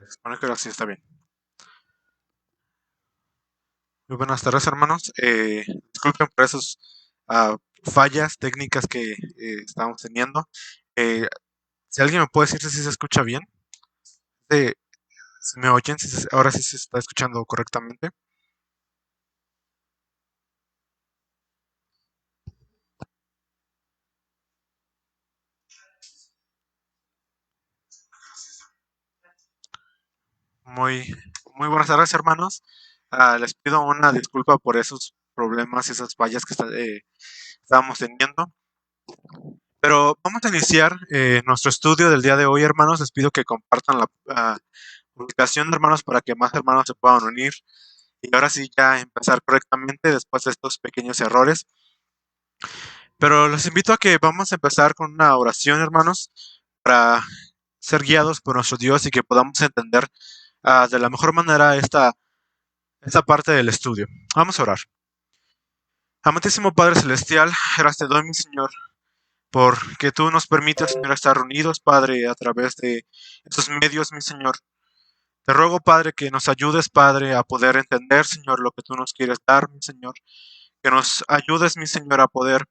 Supone que así está bien. Muy buenas tardes, hermanos. Disculpen por esas fallas técnicas que estamos teniendo. Eh, si alguien me puede decir si se escucha bien, Eh, si me oyen, ahora sí se está escuchando correctamente. Muy, muy buenas tardes, hermanos. Les pido una disculpa por esos problemas y esas fallas que estábamos teniendo. Pero vamos a iniciar nuestro estudio del día de hoy, hermanos. Les pido que compartan la publicación, hermanos, para que más hermanos se puedan unir. Y ahora sí ya empezar correctamente después de estos pequeños errores. Pero los invito a que vamos a empezar con una oración, hermanos, para ser guiados por nuestro Dios y que podamos entender de la mejor manera esta parte del estudio. Vamos a orar. Amantísimo Padre Celestial, gracias te doy, mi Señor, porque tú nos permites, Señor, estar reunidos, Padre, a través de estos medios, mi Señor. Te ruego, Padre, que nos ayudes, Padre, a poder entender, Señor, lo que tú nos quieres dar, mi Señor. Que nos ayudes, mi Señor, a poder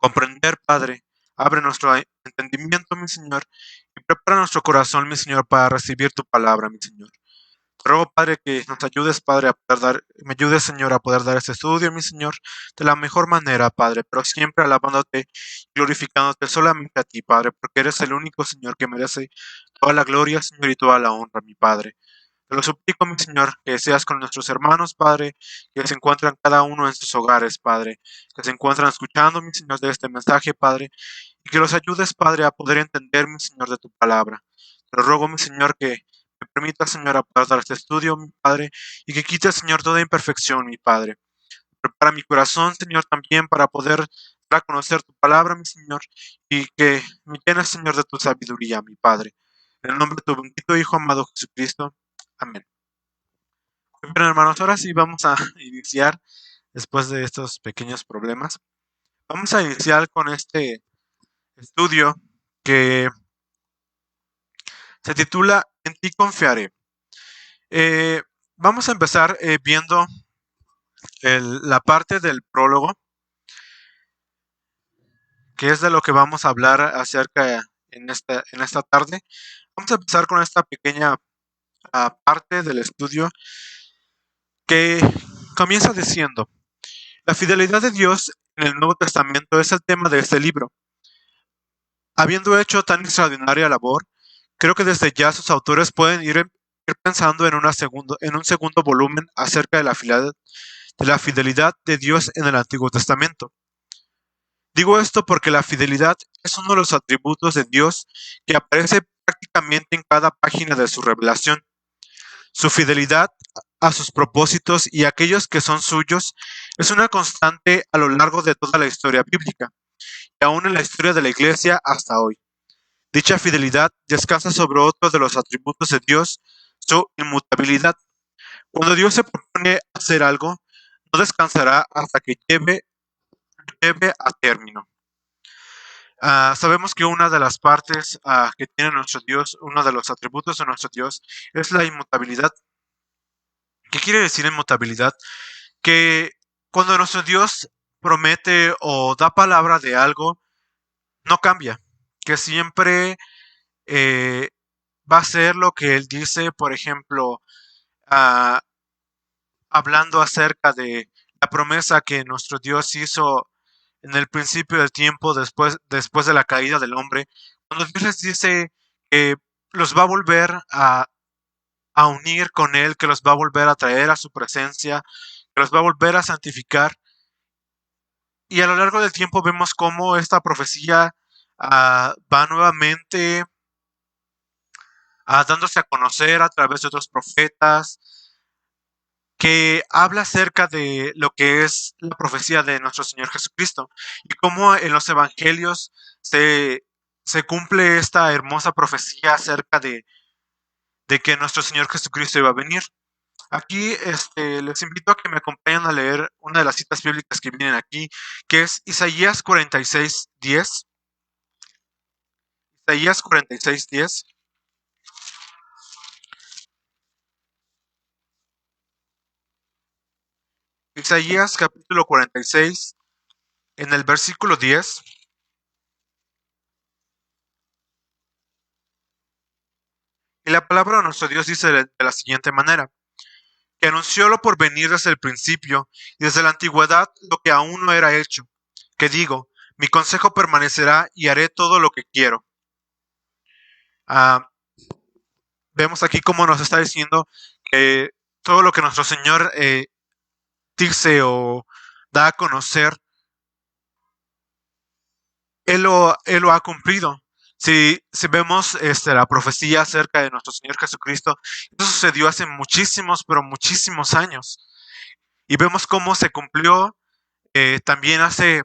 comprender, Padre. Abre nuestro entendimiento, mi Señor, y prepara nuestro corazón, mi Señor, para recibir tu palabra, mi Señor. Te ruego, Padre, que nos ayudes, Padre, me ayudes, Señor, a poder dar este estudio, mi Señor, de la mejor manera, Padre, pero siempre alabándote, glorificándote solamente a ti, Padre, porque eres el único, Señor, que merece toda la gloria, Señor, y toda la honra, mi Padre. Te lo suplico, mi Señor, que seas con nuestros hermanos, Padre, que se encuentran cada uno en sus hogares, Padre, que se encuentran escuchando, mi Señor, de este mensaje, Padre, y que los ayudes, Padre, a poder entender, mi Señor, de tu palabra. Te lo ruego, mi Señor, que me permita, Señor, a poder dar este estudio, mi Padre, y que quite, Señor, toda imperfección, mi Padre. Prepara mi corazón, Señor, también para poder dar a conocer tu palabra, mi Señor, y que me llenes, Señor, de tu sabiduría, mi Padre. En el nombre de tu bendito Hijo amado Jesucristo. Amén. Bueno, hermanos, ahora sí vamos a iniciar después de estos pequeños problemas. Vamos a iniciar con este estudio que se titula En ti confiaré. Eh, Vamos a empezar viendo la parte del prólogo, que es de lo que vamos a hablar acerca en esta tarde. Vamos a empezar con esta pequeña parte del estudio que comienza diciendo, la fidelidad de Dios en el Nuevo Testamento es el tema de este libro. Habiendo hecho tan extraordinaria labor, creo que desde ya sus autores pueden ir pensando en un segundo volumen acerca de la fidelidad de Dios en el Antiguo Testamento. Digo esto porque la fidelidad es uno de los atributos de Dios que aparece prácticamente en cada página de su revelación. Su fidelidad a sus propósitos y a aquellos que son suyos es una constante a lo largo de toda la historia bíblica y aún en la historia de la Iglesia hasta hoy. Dicha fidelidad descansa sobre otro de los atributos de Dios, su inmutabilidad. Cuando Dios se propone hacer algo, no descansará hasta que lleve a término. Sabemos que una de las partes que tiene nuestro Dios, uno de los atributos de nuestro Dios, es la inmutabilidad. ¿Qué quiere decir inmutabilidad? Que cuando nuestro Dios promete o da palabra de algo, no cambia, que siempre eh, va a ser lo que Él dice, por ejemplo, uh, hablando acerca de la promesa que nuestro Dios hizo en el principio del tiempo, después de la caída del hombre, cuando Dios les dice que los va a volver a unir con Él, que los va a volver a traer a su presencia, que los va a volver a santificar. Y a lo largo del tiempo vemos cómo esta profecía va nuevamente dándose a conocer a través de otros profetas, que habla acerca de lo que es la profecía de nuestro Señor Jesucristo y cómo en los evangelios se cumple esta hermosa profecía acerca de que nuestro Señor Jesucristo iba a venir. Aquí les invito a que me acompañen a leer una de las citas bíblicas que vienen aquí, que es Isaías 46:10. Isaías 46:10. Isaías capítulo 46, en el versículo 10, y la palabra de nuestro Dios dice de la siguiente manera, que anunció lo por venir desde el principio y desde la antigüedad lo que aún no era hecho, que digo, mi consejo permanecerá y haré todo lo que quiero. Ah, vemos aquí cómo nos está diciendo que todo lo que nuestro Señor dice o da a conocer, Él lo ha cumplido. Si vemos la profecía acerca de nuestro Señor Jesucristo, eso sucedió hace muchísimos, pero muchísimos años. Y vemos cómo se cumplió también hace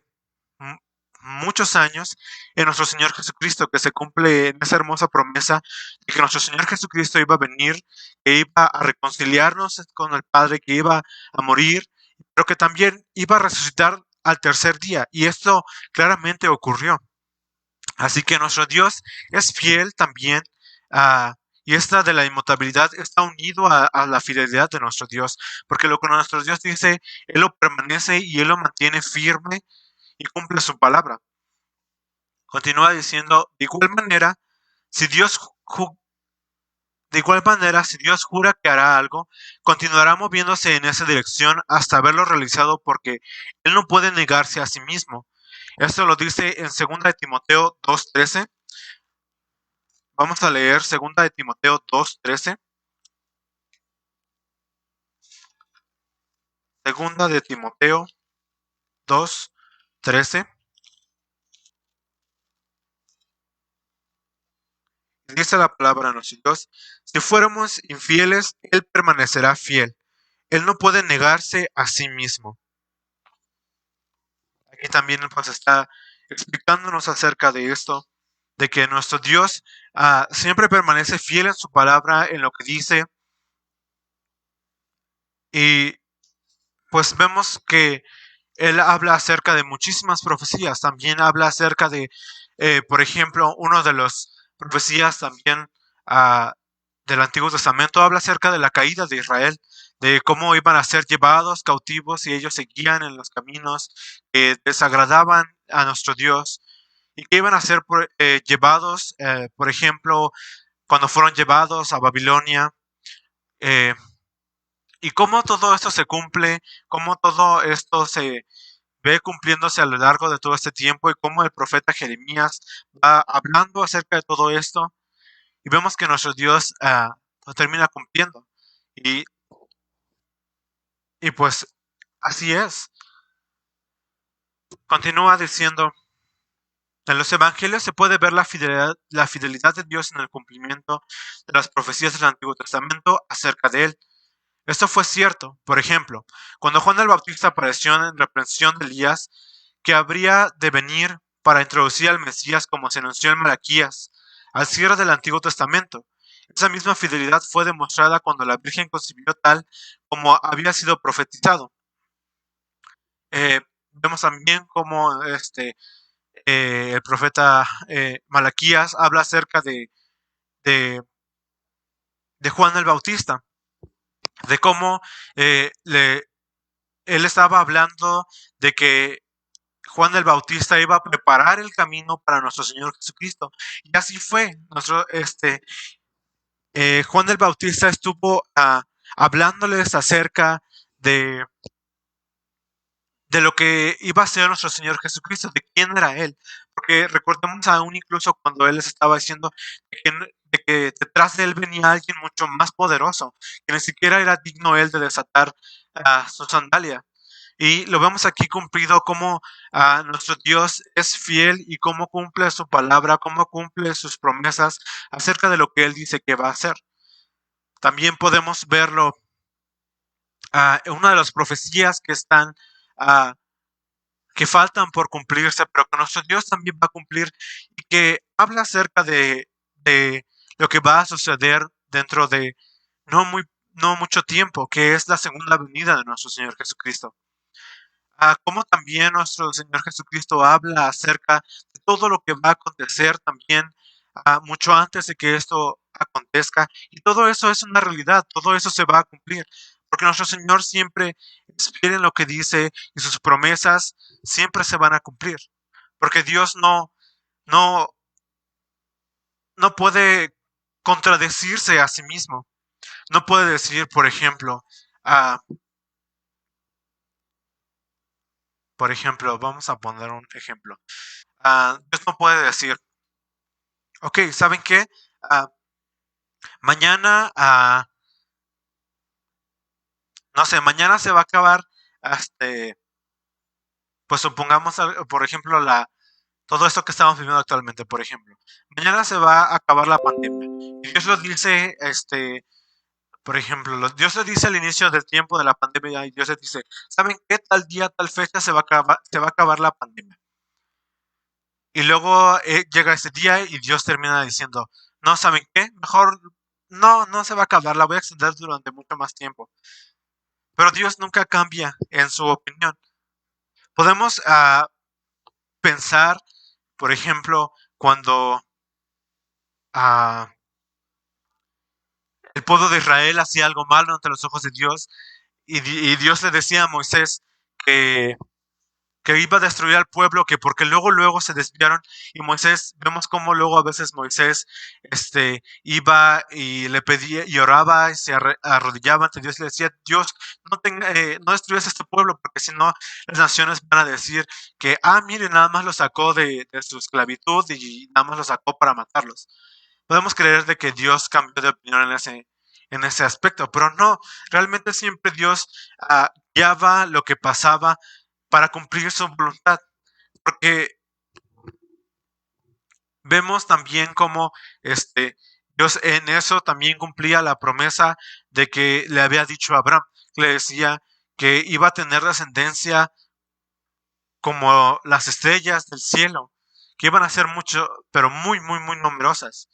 muchos años en nuestro Señor Jesucristo, que se cumple en esa hermosa promesa de que nuestro Señor Jesucristo iba a venir, que iba a reconciliarnos con el Padre, que iba a morir, pero que también iba a resucitar al tercer día. Y esto claramente ocurrió. Así que nuestro Dios es fiel también, y esta de la inmutabilidad está unido a la fidelidad de nuestro Dios, porque lo que nuestro Dios dice, Él lo permanece y Él lo mantiene firme y cumple su palabra. Continúa diciendo, si Dios de igual manera, si Dios jura que hará algo, continuará moviéndose en esa dirección hasta verlo realizado porque Él no puede negarse a sí mismo. Esto lo dice en 2 de Timoteo 2:13. Vamos a leer 2 de Timoteo 2:13. 2 de Timoteo 2:13. Dice la palabra de nuestro Dios, si fuéramos infieles, Él permanecerá fiel. Él no puede negarse a sí mismo. Aquí también pues está explicándonos acerca de esto, de que nuestro Dios siempre permanece fiel en su palabra, en lo que dice, y pues vemos que Él habla acerca de muchísimas profecías, también habla acerca de, por ejemplo, uno de los profecías también del Antiguo Testamento habla acerca de la caída de Israel, de cómo iban a ser llevados cautivos y ellos seguían en los caminos que desagradaban a nuestro Dios y que iban a ser llevados, por ejemplo, cuando fueron llevados a Babilonia, eh, y cómo todo esto se cumple, cómo todo esto se ve cumpliéndose a lo largo de todo este tiempo y cómo el profeta Jeremías va hablando acerca de todo esto y vemos que nuestro Dios lo termina cumpliendo. Y, y pues así es. Continúa diciendo, en los evangelios se puede ver la fidelidad de Dios en el cumplimiento de las profecías del Antiguo Testamento acerca de él. Esto fue cierto, por ejemplo, cuando Juan el Bautista apareció en reprensión de Elías, que habría de venir para introducir al Mesías como se anunció en Malaquías, al cierre del Antiguo Testamento. Esa misma fidelidad fue demostrada cuando la Virgen concibió tal como había sido profetizado. Vemos también cómo el profeta Malaquías habla acerca de, de Juan el Bautista, de cómo él estaba hablando de que Juan el Bautista iba a preparar el camino para nuestro Señor Jesucristo. Y así fue. Juan el Bautista estuvo hablándoles acerca de, de lo que iba a ser nuestro Señor Jesucristo, de quién era Él. Porque recordemos aún incluso cuando Él les estaba diciendo de que detrás de Él venía alguien mucho más poderoso, que ni siquiera era digno Él de desatar su sandalia. Y lo vemos aquí cumplido como nuestro Dios es fiel y cómo cumple su palabra, cómo cumple sus promesas acerca de lo que Él dice que va a hacer. También podemos verlo en una de las profecías que están, uh, que faltan por cumplirse, pero que nuestro Dios también va a cumplir y que habla acerca de lo que va a suceder dentro de no mucho tiempo, que es la segunda venida de nuestro Señor Jesucristo. Como también nuestro Señor Jesucristo habla acerca de todo lo que va a acontecer también mucho antes de que esto acontezca. Y todo eso es una realidad, todo eso se va a cumplir. porque nuestro Señor siempre es fiel en lo que dice y sus promesas siempre se van a cumplir, porque Dios no, no puede contradecirse a sí mismo. No puede decir, ah, por ejemplo, vamos a poner un ejemplo. Dios no puede decir, ok, ¿saben qué? Ah, mañana, no sé, mañana se va a acabar, este, pues supongamos, por ejemplo, todo esto que estamos viviendo actualmente, por ejemplo. Mañana se va a acabar la pandemia. Y Dios lo dice, por ejemplo, Dios le dice al inicio del tiempo de la pandemia, y Dios le dice, ¿saben qué? Tal día, tal fecha se va a acabar la pandemia. Y luego llega ese día y Dios termina diciendo, no, ¿saben qué? Mejor no se va a acabar, la voy a extender durante mucho más tiempo. Pero Dios nunca cambia en su opinión. Podemos pensar, por ejemplo, cuando ah, el pueblo de Israel hacía algo malo ante los ojos de Dios y Dios le decía a Moisés que que iba a destruir al pueblo, que porque luego se desviaron y Moisés, vemos cómo luego a veces Moisés iba y le pedía y oraba y se arrodillaba ante Dios y le decía, Dios, no destruyas este pueblo porque si no las naciones van a decir que, miren, nada más lo sacó de su esclavitud y nada más lo sacó para matarlos. Podemos creer de que Dios cambió de opinión en ese aspecto, pero no, realmente siempre Dios guiaba lo que pasaba para cumplir su voluntad. Porque vemos también cómo Dios en eso también cumplía la promesa de que le había dicho a Abraham. Le decía que iba a tener descendencia como las estrellas del cielo, que iban a ser mucho, pero muy numerosas.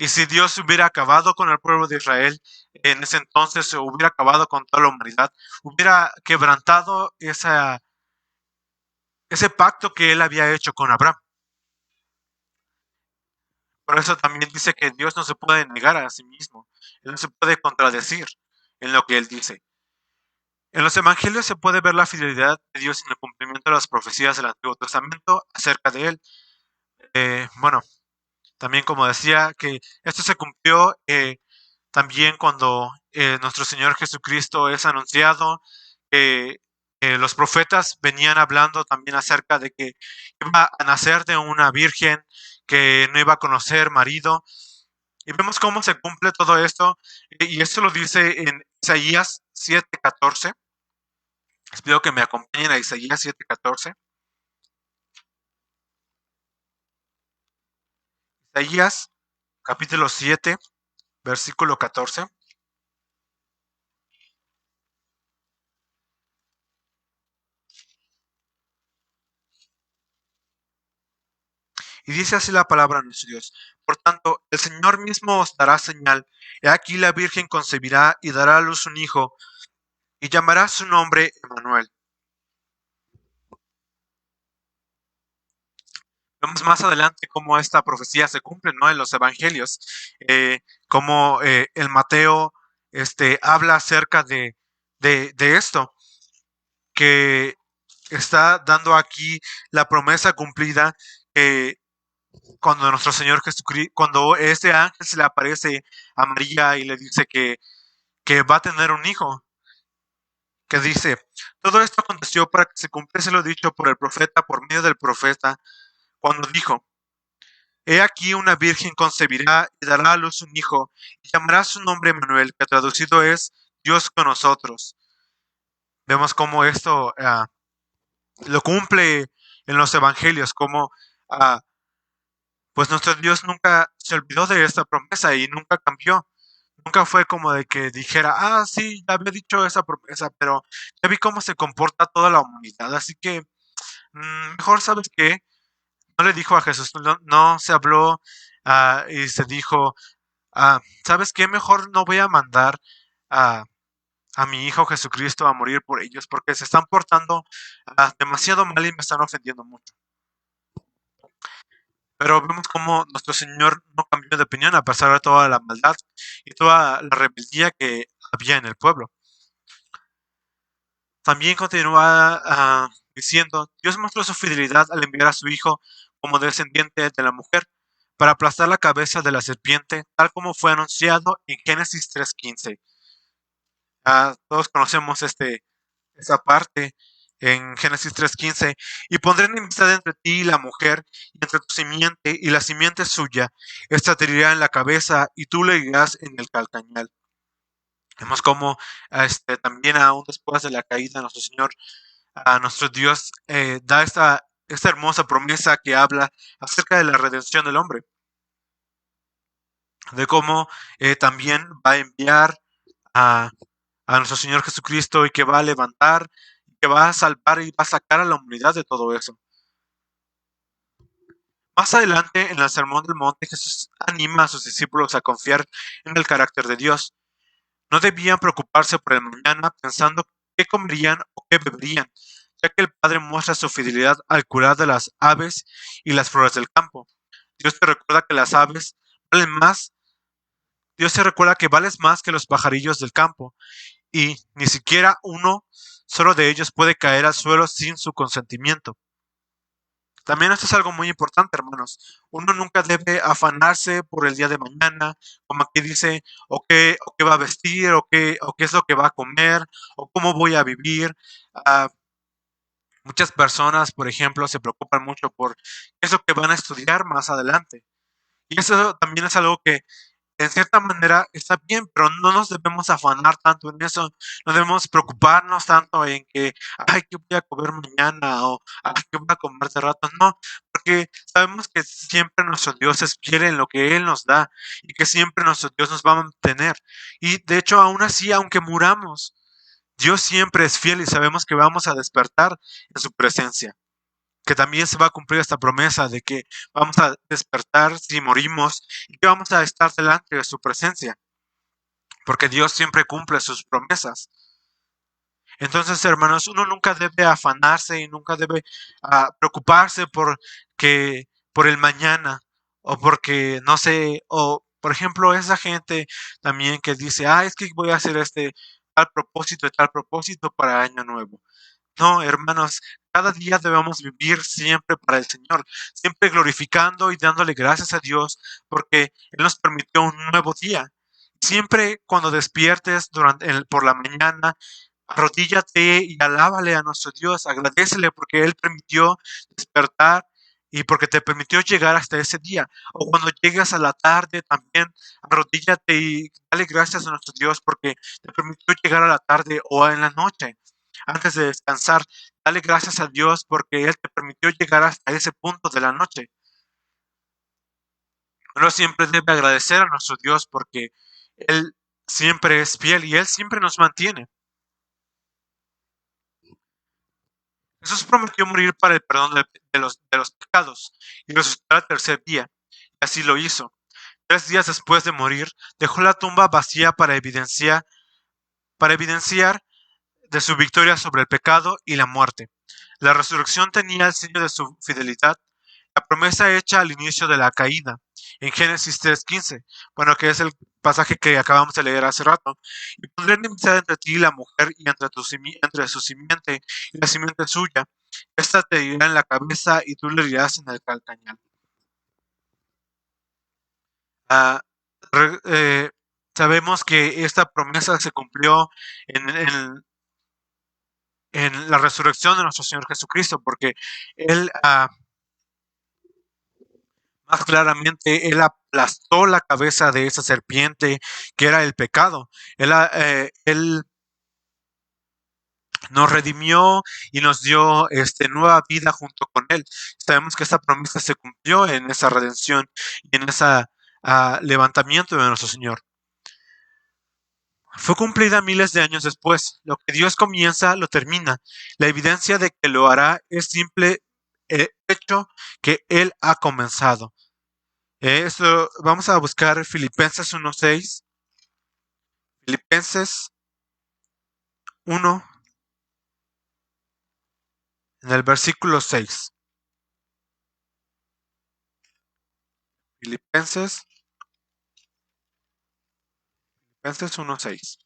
Y si Dios hubiera acabado con el pueblo de Israel en ese entonces, o hubiera acabado con toda la humanidad, hubiera quebrantado ese pacto que él había hecho con Abraham. Por eso también dice que Dios no se puede negar a sí mismo. Él no se puede contradecir en lo que él dice. En los evangelios se puede ver la fidelidad de Dios en el cumplimiento de las profecías del Antiguo Testamento acerca de él. Bueno, también como decía, que esto se cumplió también cuando nuestro Señor Jesucristo es anunciado. Los profetas venían hablando también acerca de que iba a nacer de una virgen, que no iba a conocer marido. Y vemos cómo se cumple todo esto. Y esto lo dice en Isaías 7:14. Les pido que me acompañen a Isaías 7:14. Isaías capítulo 7, versículo 14. Y dice así la palabra de nuestro Dios. Por tanto, el Señor mismo os dará señal. He aquí la Virgen concebirá y dará a luz un hijo, y llamará su nombre Emmanuel. Vemos más adelante cómo esta profecía se cumple, ¿no? En los evangelios, cómo el Mateo habla acerca de esto, que está dando aquí la promesa cumplida, que cuando nuestro Señor Jesucristo, cuando este ángel se le aparece a María y le dice que va a tener un hijo, que dice, todo esto aconteció para que se cumpliese lo dicho por el profeta, por medio del profeta, cuando dijo, he aquí una virgen concebirá y dará a luz un hijo, y llamará su nombre Manuel, que traducido es Dios con nosotros. Vemos cómo esto lo cumple en los evangelios, como pues nuestro Dios nunca se olvidó de esta promesa y nunca cambió. Nunca fue como de que dijera, sí, ya había dicho esa promesa, pero ya vi cómo se comporta toda la humanidad, así que mejor, ¿sabes qué? No le dijo a Jesús, no se habló y se dijo, ¿sabes qué? Mejor no voy a mandar a, a mi hijo Jesucristo a morir por ellos, porque se están portando demasiado mal y me están ofendiendo mucho. Pero vemos cómo nuestro Señor no cambió de opinión a pesar de toda la maldad y toda la rebeldía que había en el pueblo. También continúa diciendo, Dios mostró su fidelidad al enviar a su Hijo como descendiente de la mujer para aplastar la cabeza de la serpiente, tal como fue anunciado en Génesis 3:15. Todos conocemos esa parte en Génesis 3:15. Y pondré enemistad entre ti y la mujer, y entre tu simiente y la simiente suya. Esta te herirá en la cabeza, y tú le herirás en el calcañal. Vemos cómo también aún después de la caída de nuestro Señor, a nuestro Dios da esta hermosa promesa que habla acerca de la redención del hombre, de cómo también va a enviar a, a nuestro Señor Jesucristo y que va a levantar, que va a salvar y va a sacar a la humanidad de todo eso. Más adelante, en el Sermón del Monte, Jesús anima a sus discípulos a confiar en el carácter de Dios. No debían preocuparse por el mañana pensando qué comerían o qué beberían, ya que el Padre muestra su fidelidad al cuidar de las aves y las flores del campo. Dios te recuerda que las aves valen más, Dios te recuerda que vales más que los pajarillos del campo, y ni siquiera uno solo de ellos puede caer al suelo sin su consentimiento. También esto es algo muy importante, hermanos. Uno nunca debe afanarse por el día de mañana, como aquí dice, o qué va a vestir, o qué es lo que va a comer, o cómo voy a vivir. Ah, Muchas personas, por ejemplo, se preocupan mucho por qué es lo que van a estudiar más adelante. Y eso también es algo que en cierta manera está bien, pero no nos debemos afanar tanto en eso, no debemos preocuparnos tanto en que, ay, ¿qué voy a comer mañana? O, ay, ¿qué voy a comer de rato? No, porque sabemos que siempre nuestro Dios es fiel en lo que Él nos da y que siempre nuestro Dios nos va a mantener. Y de hecho, aún así, aunque muramos, Dios siempre es fiel y sabemos que vamos a despertar en su presencia, que también se va a cumplir esta promesa de que vamos a despertar si morimos y que vamos a estar delante de su presencia, porque Dios siempre cumple sus promesas. Entonces, hermanos, uno nunca debe afanarse y nunca debe preocuparse por el mañana o porque, no sé, o por ejemplo, esa gente también que dice, es que voy a hacer tal propósito y tal propósito para el año nuevo. No, hermanos, cada día debemos vivir siempre para el Señor, siempre glorificando y dándole gracias a Dios porque Él nos permitió un nuevo día. Siempre cuando despiertes por la mañana, arrodíllate y alábale a nuestro Dios, agradécele porque Él permitió despertar y porque te permitió llegar hasta ese día. O cuando llegas a la tarde también, arrodíllate y dale gracias a nuestro Dios porque te permitió llegar a la tarde o en la noche. Antes de descansar, dale gracias a Dios porque Él te permitió llegar hasta ese punto de la noche. Uno siempre debe agradecer a nuestro Dios porque Él siempre es fiel y Él siempre nos mantiene. Jesús prometió morir para el perdón de los pecados y resucitar al tercer día. Y así lo hizo. 3 días después de morir, dejó la tumba vacía para evidenciar de su victoria sobre el pecado y la muerte. La resurrección tenía el sello de su fidelidad, la promesa hecha al inicio de la caída, en Génesis 3:15, bueno, que es el pasaje que acabamos de leer hace rato. Y pondré enemistad entre ti y la mujer, y entre su simiente y la simiente suya. Esta te herirá en la cabeza y tú le herirás en el calcañal. Ah, re- eh, Sabemos que esta promesa se cumplió en la resurrección de nuestro Señor Jesucristo, porque Él, más claramente, Él aplastó la cabeza de esa serpiente que era el pecado. Él nos redimió y nos dio nueva vida junto con Él. Sabemos que esta promesa se cumplió en esa redención y en ese levantamiento de nuestro Señor. Fue cumplida miles de años después. Lo que Dios comienza, lo termina. La evidencia de que lo hará es simple hecho que Él ha comenzado. Vamos a buscar Filipenses 1:6. Filipenses 1, en el versículo 6. Filipenses, Filipenses 1:6.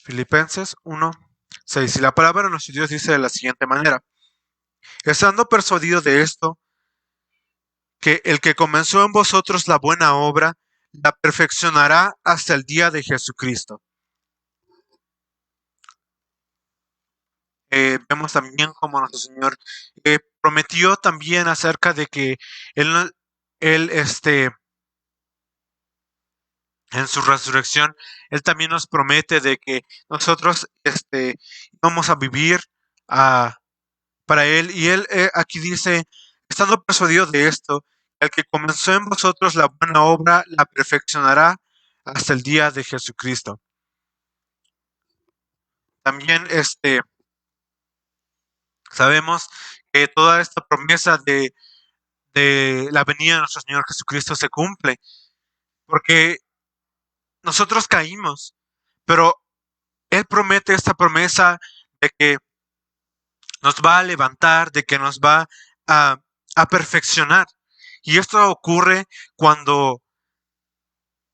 Filipenses 1:6. Y la palabra de nuestro Dios dice de la siguiente manera: estando persuadido de esto, que el que comenzó en vosotros la buena obra, la perfeccionará hasta el día de Jesucristo. Vemos también como nuestro Señor prometió también acerca de que Él, en su resurrección, Él también nos promete de que nosotros, vamos a vivir ah, para Él. Y Él aquí dice, estando persuadido de esto, el que comenzó en vosotros la buena obra, la perfeccionará hasta el día de Jesucristo. También, sabemos que toda esta promesa de la venida de nuestro Señor Jesucristo se cumple, porque nosotros caímos, pero Él promete esta promesa de que nos va a levantar, de que nos va a, a perfeccionar. Y esto ocurre cuando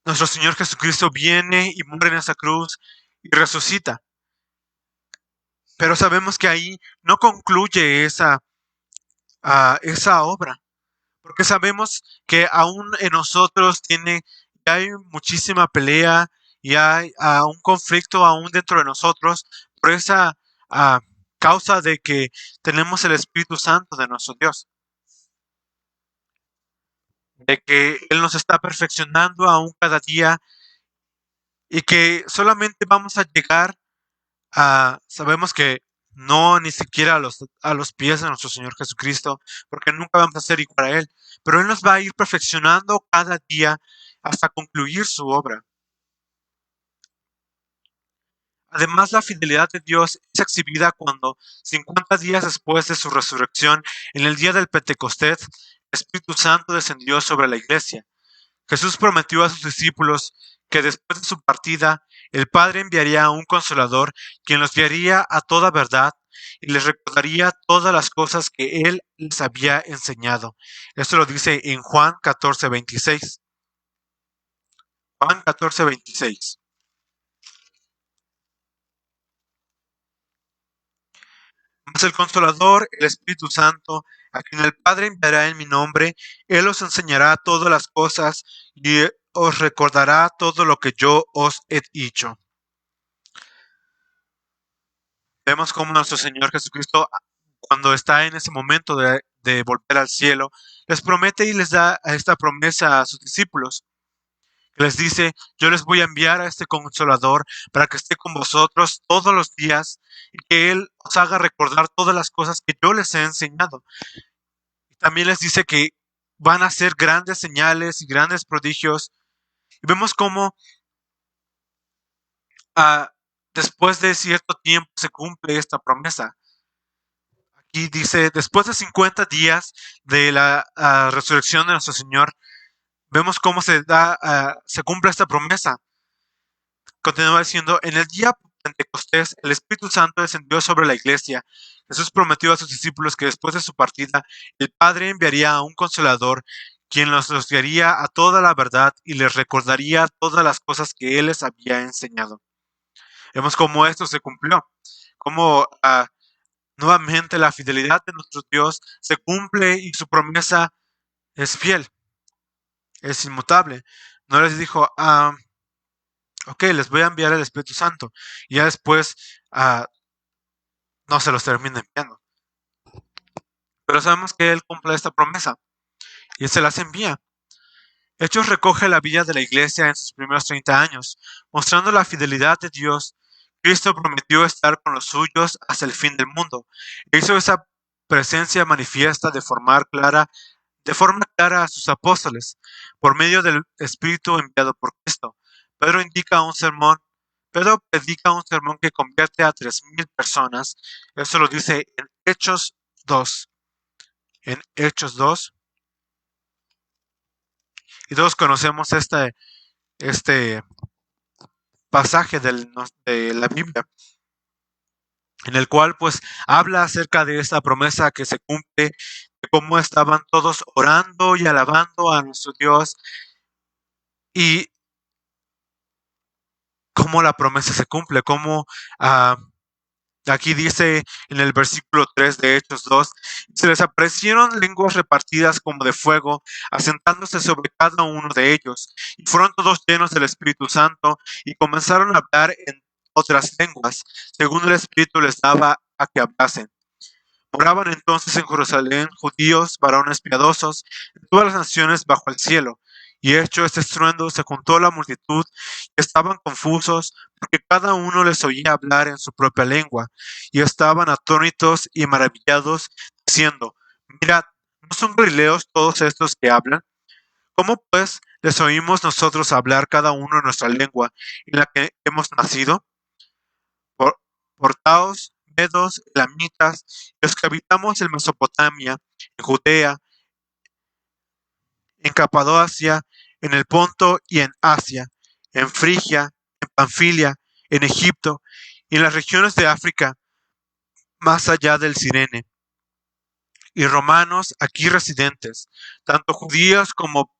nuestro Señor Jesucristo viene y muere en esa cruz y resucita. Pero sabemos que ahí no concluye esa obra, porque sabemos que aún en nosotros ya hay muchísima pelea y hay un conflicto aún dentro de nosotros por esa ah, causa de que tenemos el Espíritu Santo de nuestro Dios, de que Él nos está perfeccionando aún cada día y que solamente vamos a llegar sabemos que no ni siquiera a los pies de nuestro Señor Jesucristo, porque nunca vamos a ser igual a Él, pero Él nos va a ir perfeccionando cada día hasta concluir su obra. Además, la fidelidad de Dios es exhibida cuando, 50 días después de su resurrección, en el día del Pentecostés, el Espíritu Santo descendió sobre la iglesia. Jesús prometió a sus discípulos que después de su partida, el Padre enviaría a un consolador, quien los guiaría a toda verdad y les recordaría todas las cosas que Él les había enseñado. Esto lo dice en Juan 14:26. Juan 14:26. Mas el Consolador, el Espíritu Santo, a quien el Padre enviará en mi nombre, Él os enseñará todas las cosas y os recordará todo lo que yo os he dicho. Vemos cómo nuestro Señor Jesucristo, cuando está en ese momento de volver al cielo, les promete y les da esta promesa a sus discípulos. Les dice, yo les voy a enviar a este consolador para que esté con vosotros todos los días y que Él os haga recordar todas las cosas que yo les he enseñado. Y también les dice que van a hacer grandes señales y grandes prodigios. Y vemos cómo uh, después de cierto tiempo se cumple esta promesa. Aquí dice, después de 50 días de la resurrección de nuestro Señor, vemos cómo se cumple esta promesa. Continúa diciendo, en el día Pentecostés, el Espíritu Santo descendió sobre la iglesia. Jesús prometió a sus discípulos que después de su partida, el Padre enviaría a un consolador, quien los guiaría a toda la verdad y les recordaría todas las cosas que Él les había enseñado. Vemos cómo esto se cumplió, cómo nuevamente la fidelidad de nuestro Dios se cumple y su promesa es fiel, es inmutable. No les dijo, ok, les voy a enviar el Espíritu Santo. Y ya después no se los termina enviando. Pero sabemos que Él cumple esta promesa y se las envía. Hechos recoge la vida de la iglesia en sus primeros 30 años, mostrando la fidelidad de Dios. Cristo prometió estar con los suyos hasta el fin del mundo. E hizo esa presencia manifiesta de forma clara a sus apóstoles, por medio del Espíritu enviado por Cristo. Pedro predica un sermón que convierte a 3,000 personas. Eso lo dice en Hechos 2. En Hechos 2. Y todos conocemos este pasaje de la Biblia, en el cual pues habla acerca de esta promesa que se cumple, de cómo estaban todos orando y alabando a nuestro Dios. Y cómo la promesa se cumple, cómo aquí dice en el versículo 3 de Hechos 2, se les aparecieron lenguas repartidas como de fuego, asentándose sobre cada uno de ellos, y fueron todos llenos del Espíritu Santo, y comenzaron a hablar en otras lenguas, según el Espíritu les daba a que hablasen. Moraban entonces en Jerusalén judíos, varones piadosos, de todas las naciones bajo el cielo. Y hecho este estruendo, se juntó la multitud, y estaban confusos, porque cada uno les oía hablar en su propia lengua, y estaban atónitos y maravillados, diciendo: Mirad, ¿no son galileos todos estos que hablan? ¿Cómo pues les oímos nosotros hablar cada uno en nuestra lengua en la que hemos nacido? Por- Portaos, medos, elamitas, los que habitamos en Mesopotamia, en Judea, en Capadocia, en el Ponto y en Asia, en Frigia, en Panfilia, en Egipto y en las regiones de África, más allá del Cirene, y romanos aquí residentes, tanto judíos como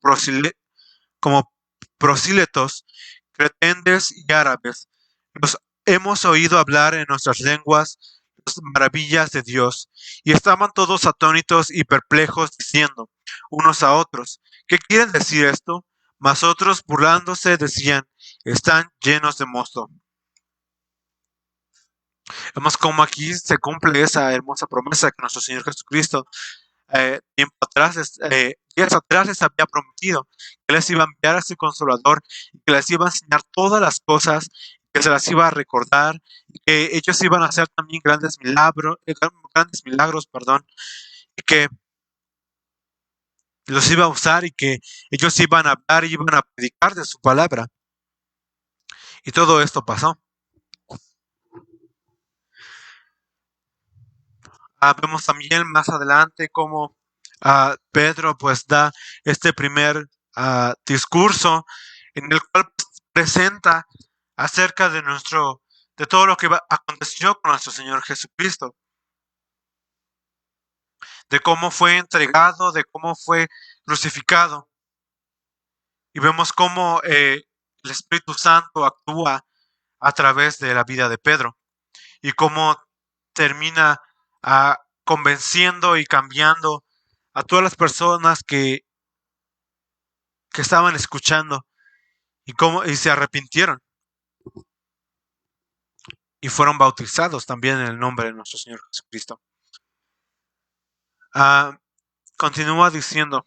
prosíletos, cretenses y árabes. Los hemos oído hablar en nuestras lenguas las maravillas de Dios, y estaban todos atónitos y perplejos, diciendo unos a otros: ¿Qué quieren decir esto? Mas otros, burlándose, decían: Están llenos de mosto. Vemos cómo aquí se cumple esa hermosa promesa que nuestro Señor Jesucristo días atrás les había prometido que les iba a enviar a su consolador y que les iba a enseñar todas las cosas, que se las iba a recordar, y que ellos iban a hacer también grandes milagros, perdón, y que los iba a usar y que ellos iban a hablar y iban a predicar de su palabra. Y todo esto pasó. Vemos también más adelante cómo Pedro pues da este primer discurso en el cual pues, presenta acerca de todo lo que aconteció con nuestro Señor Jesucristo, de cómo fue entregado, de cómo fue crucificado. Y vemos cómo el Espíritu Santo actúa a través de la vida de Pedro y cómo termina convenciendo y cambiando a todas las personas que estaban escuchando y se arrepintieron y fueron bautizados también en el nombre de nuestro Señor Jesucristo. Continúa diciendo,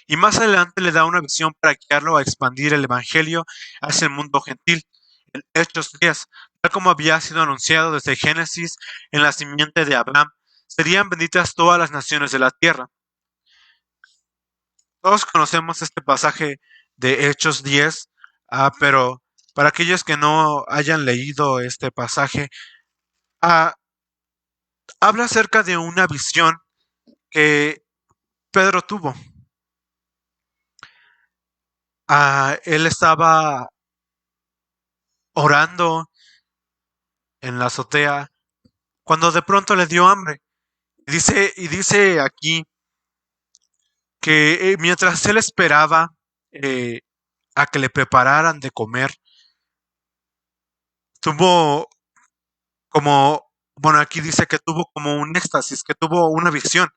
y más adelante le da una visión para guiarlo a expandir el Evangelio hacia el mundo gentil. En Hechos 10, tal como había sido anunciado desde Génesis en la simiente de Abraham, serían benditas todas las naciones de la tierra. Todos conocemos este pasaje de Hechos 10, pero para aquellos que no hayan leído este pasaje, habla acerca de una visión que Pedro tuvo. Él estaba orando en la azotea cuando de pronto le dio hambre. Y dice aquí que mientras él esperaba a que le prepararan de comer, tuvo bueno, aquí dice que tuvo como un éxtasis, que tuvo una visión.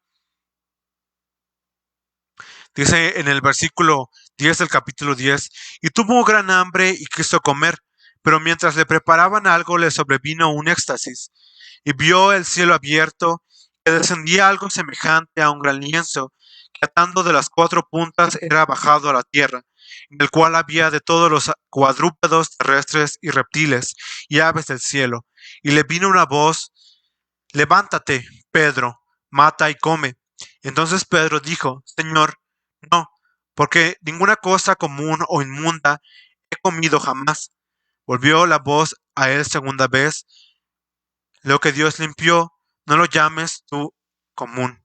Dice en el versículo 10 del capítulo 10, y tuvo gran hambre y quiso comer, pero mientras le preparaban algo le sobrevino un éxtasis, y vio el cielo abierto, que descendía algo semejante a un gran lienzo, que atando de las cuatro puntas era bajado a la tierra, en el cual había de todos los cuadrúpedos terrestres y reptiles y aves del cielo. Y le vino una voz: Levántate, Pedro, mata y come. Entonces Pedro dijo: Señor, no, porque ninguna cosa común o inmunda he comido jamás. Volvió la voz a él segunda vez: Lo que Dios limpió, no lo llames tú común.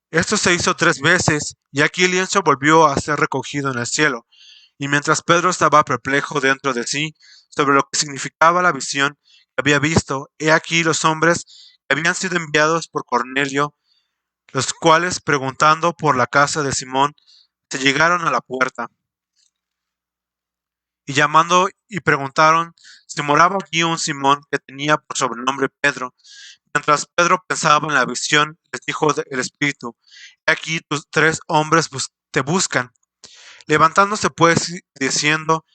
Esto se hizo 3 veces, y aquí el lienzo volvió a ser recogido en el cielo. Y mientras Pedro estaba perplejo dentro de sí sobre lo que significaba la visión que había visto, he aquí los hombres que habían sido enviados por Cornelio, los cuales, preguntando por la casa de Simón, se llegaron a la puerta. y llamando y preguntaron si moraba allí un Simón que tenía por sobrenombre Pedro. Mientras Pedro pensaba en la visión, les dijo el Espíritu: He aquí tus 3 hombres te buscan. Levantándose pues diciendo: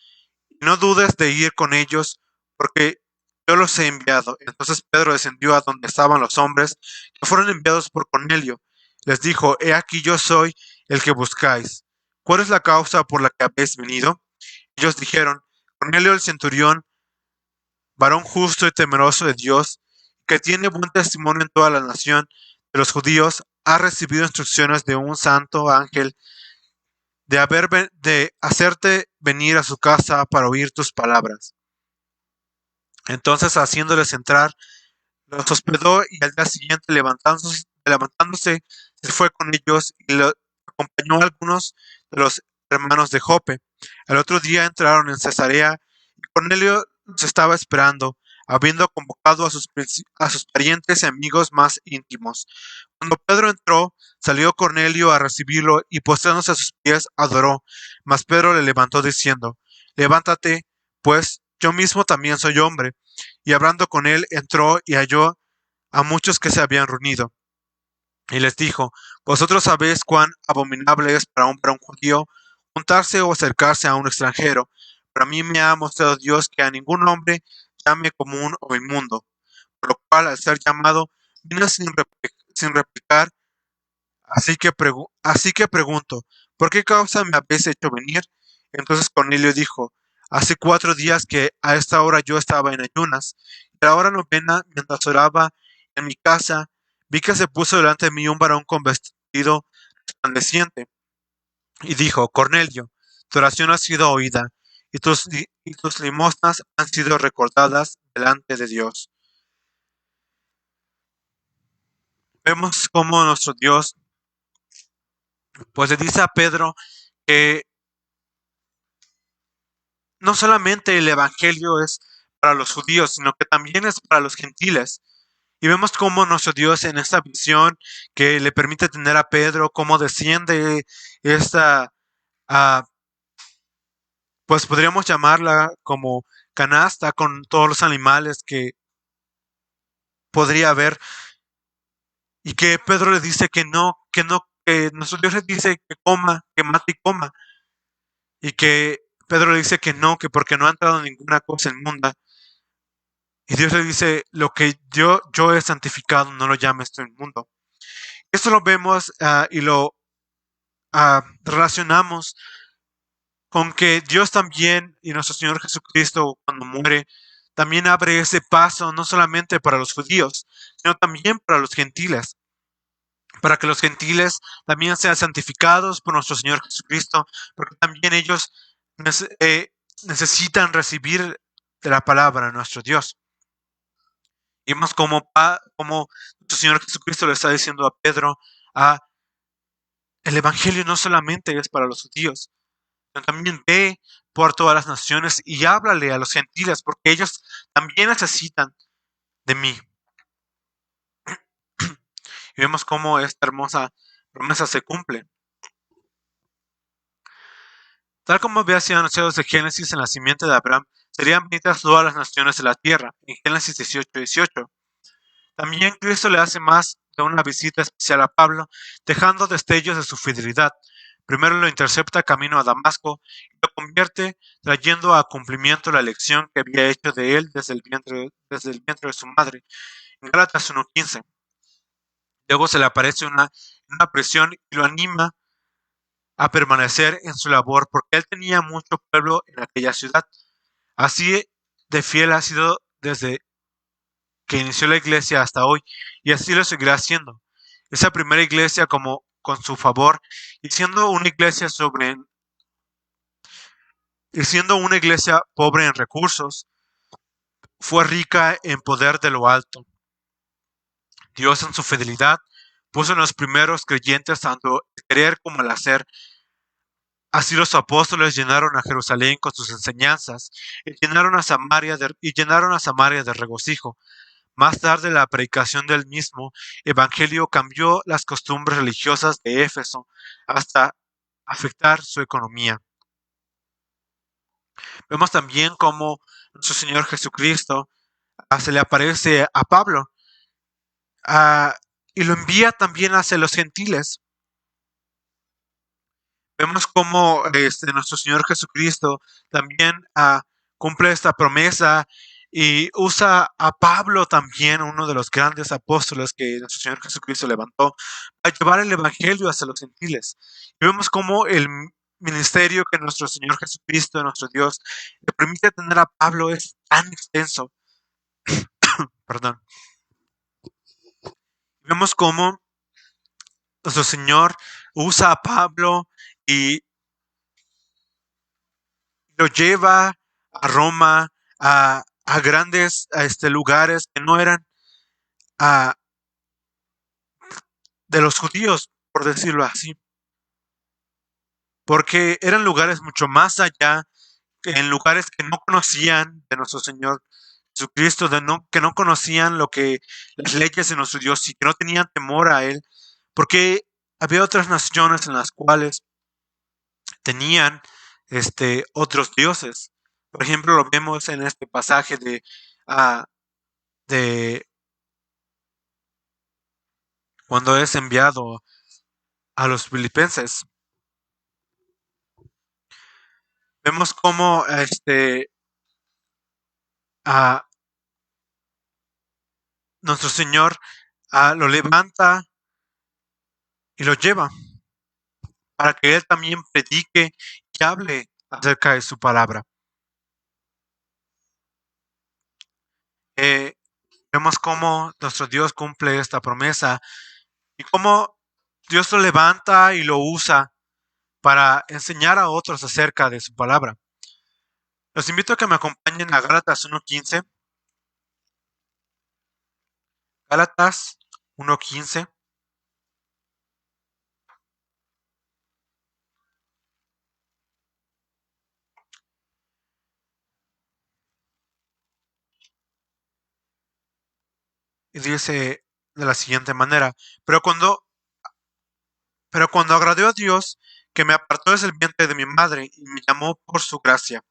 No dudes de ir con ellos, porque yo los he enviado. Entonces Pedro descendió a donde estaban los hombres que fueron enviados por Cornelio. Les dijo: He aquí yo soy el que buscáis. ¿Cuál es la causa por la que habéis venido? Ellos dijeron: Cornelio el centurión, varón justo y temeroso de Dios, que tiene buen testimonio en toda la nación de los judíos, ha recibido instrucciones de un santo ángel de hacerte venir a su casa para oír tus palabras. Entonces, haciéndoles entrar, los hospedó y al día siguiente, levantándose, se fue con ellos y lo acompañó a algunos de los hermanos de Jope. Al otro día entraron en Cesarea y Cornelio los estaba esperando, habiendo convocado a sus parientes y amigos más íntimos. Cuando Pedro entró, salió Cornelio a recibirlo y postrándose a sus pies adoró. Mas Pedro le levantó diciendo: Levántate, pues yo mismo también soy hombre. Y hablando con él, entró y halló a muchos que se habían reunido. Y les dijo: Vosotros sabéis cuán abominable es para un judío juntarse o acercarse a un extranjero, pero a mí me ha mostrado Dios que a ningún hombre llame común o inmundo, por lo cual al ser llamado vine sin replicar, así que pregunto: ¿por qué causa me habéis hecho venir? Entonces Cornelio dijo: Hace 4 días que a esta hora yo estaba en ayunas, y a la hora novena, mientras oraba en mi casa, vi que se puso delante de mí un varón con vestido resplandeciente, y dijo: Cornelio, tu oración ha sido oída, y tus limosnas han sido recordadas delante de Dios. Vemos cómo nuestro Dios pues le dice a Pedro que no solamente el Evangelio es para los judíos, sino que también es para los gentiles. Y vemos cómo nuestro Dios en esta visión que le permite tener a Pedro, cómo desciende esta, uh, pues podríamos llamarla como canasta con todos los animales que podría haber, y que Pedro le dice que nuestro Dios le dice que coma, que mate y coma, y que Pedro le dice que no, que porque no ha entrado ninguna cosa inmunda. Y Dios le dice: lo que yo he santificado, no lo llames tú inmundo. Esto lo vemos y lo relacionamos con que Dios también y nuestro Señor Jesucristo cuando muere también abre ese paso no solamente para los judíos, sino también para los gentiles, para que los gentiles también sean santificados por nuestro Señor Jesucristo, porque también ellos necesitan recibir de la palabra de nuestro Dios. Y vemos como nuestro Señor Jesucristo le está diciendo a Pedro: el Evangelio no solamente es para los judíos, sino también ve por todas las naciones y háblale a los gentiles, porque ellos también necesitan de mí. Y vemos cómo esta hermosa promesa se cumple. Tal como había sido anunciado desde Génesis, en la simiente de Abraham serían benditas todas las naciones de la tierra, en Génesis 18:18. También Cristo le hace más de una visita especial a Pablo, dejando destellos de su fidelidad. Primero lo intercepta camino a Damasco y lo convierte, trayendo a cumplimiento la elección que había hecho de él desde el vientre de su madre, en Gálatas 1:15. Luego se le aparece en una prisión y lo anima a permanecer en su labor porque él tenía mucho pueblo en aquella ciudad. Así de fiel ha sido desde que inició la iglesia hasta hoy, y así lo seguirá haciendo. Esa primera iglesia, como con su favor, y siendo una iglesia pobre en recursos, fue rica en poder de lo alto. Dios, en su fidelidad, puso en los primeros creyentes tanto el querer como el hacer. Así los apóstoles llenaron a Jerusalén con sus enseñanzas y llenaron a Samaria de regocijo. Más tarde, la predicación del mismo evangelio cambió las costumbres religiosas de Éfeso hasta afectar su economía. Vemos también cómo nuestro Señor Jesucristo se le aparece a Pablo ah, y lo envía también hacia los gentiles. Vemos cómo nuestro Señor Jesucristo también cumple esta promesa y usa a Pablo también, uno de los grandes apóstoles que nuestro Señor Jesucristo levantó, a llevar el Evangelio hacia los gentiles. Y vemos cómo el ministerio que nuestro Señor Jesucristo, nuestro Dios, le permite tener a Pablo es tan extenso. Perdón. Vemos cómo nuestro Señor usa a Pablo y lo lleva a Roma, a grandes lugares que no eran ah, de los judíos, por decirlo así, porque eran lugares mucho más allá, en lugares que no conocían de nuestro Señor Jesucristo, que no conocían lo que las leyes de nuestro Dios y que no tenían temor a Él, porque había otras naciones en las cuales tenían otros dioses. Por ejemplo, lo vemos en este pasaje ah, de cuando es enviado a los filipenses. Vemos cómo a nuestro Señor lo levanta y lo lleva para que Él también predique y hable acerca de su palabra. Eh, Vemos cómo nuestro Dios cumple esta promesa y cómo Dios lo levanta y lo usa para enseñar a otros acerca de su palabra. Los invito a que me acompañen a Gálatas 1:15. Gálatas 1:15. Y dice de la siguiente manera, pero cuando, pero cuando agradó a Dios, que me apartó desde el vientre de mi madre y me llamó por su gracia,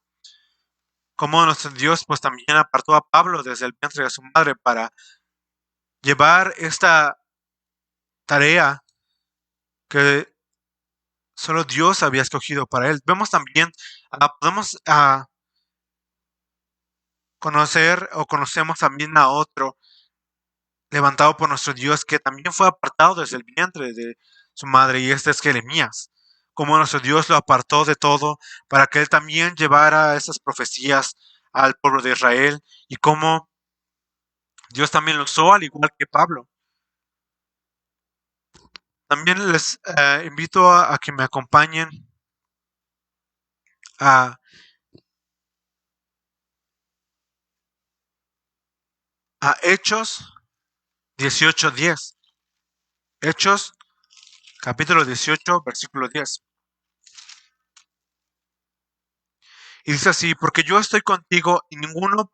como nuestro Dios pues también apartó a Pablo desde el vientre de su madre para llevar esta tarea que solo Dios había escogido para él. Vemos también, podemos conocer o conocemos también a otro levantado por nuestro Dios, que también fue apartado desde el vientre de su madre, y este es Jeremías. Como nuestro Dios lo apartó de todo para que él también llevara esas profecías al pueblo de Israel, y cómo Dios también lo usó al igual que Pablo. También les invito a que me acompañen a, a Hechos 18:10. Hechos capítulo 18, versículo 10. Y dice así, porque yo estoy contigo y ninguno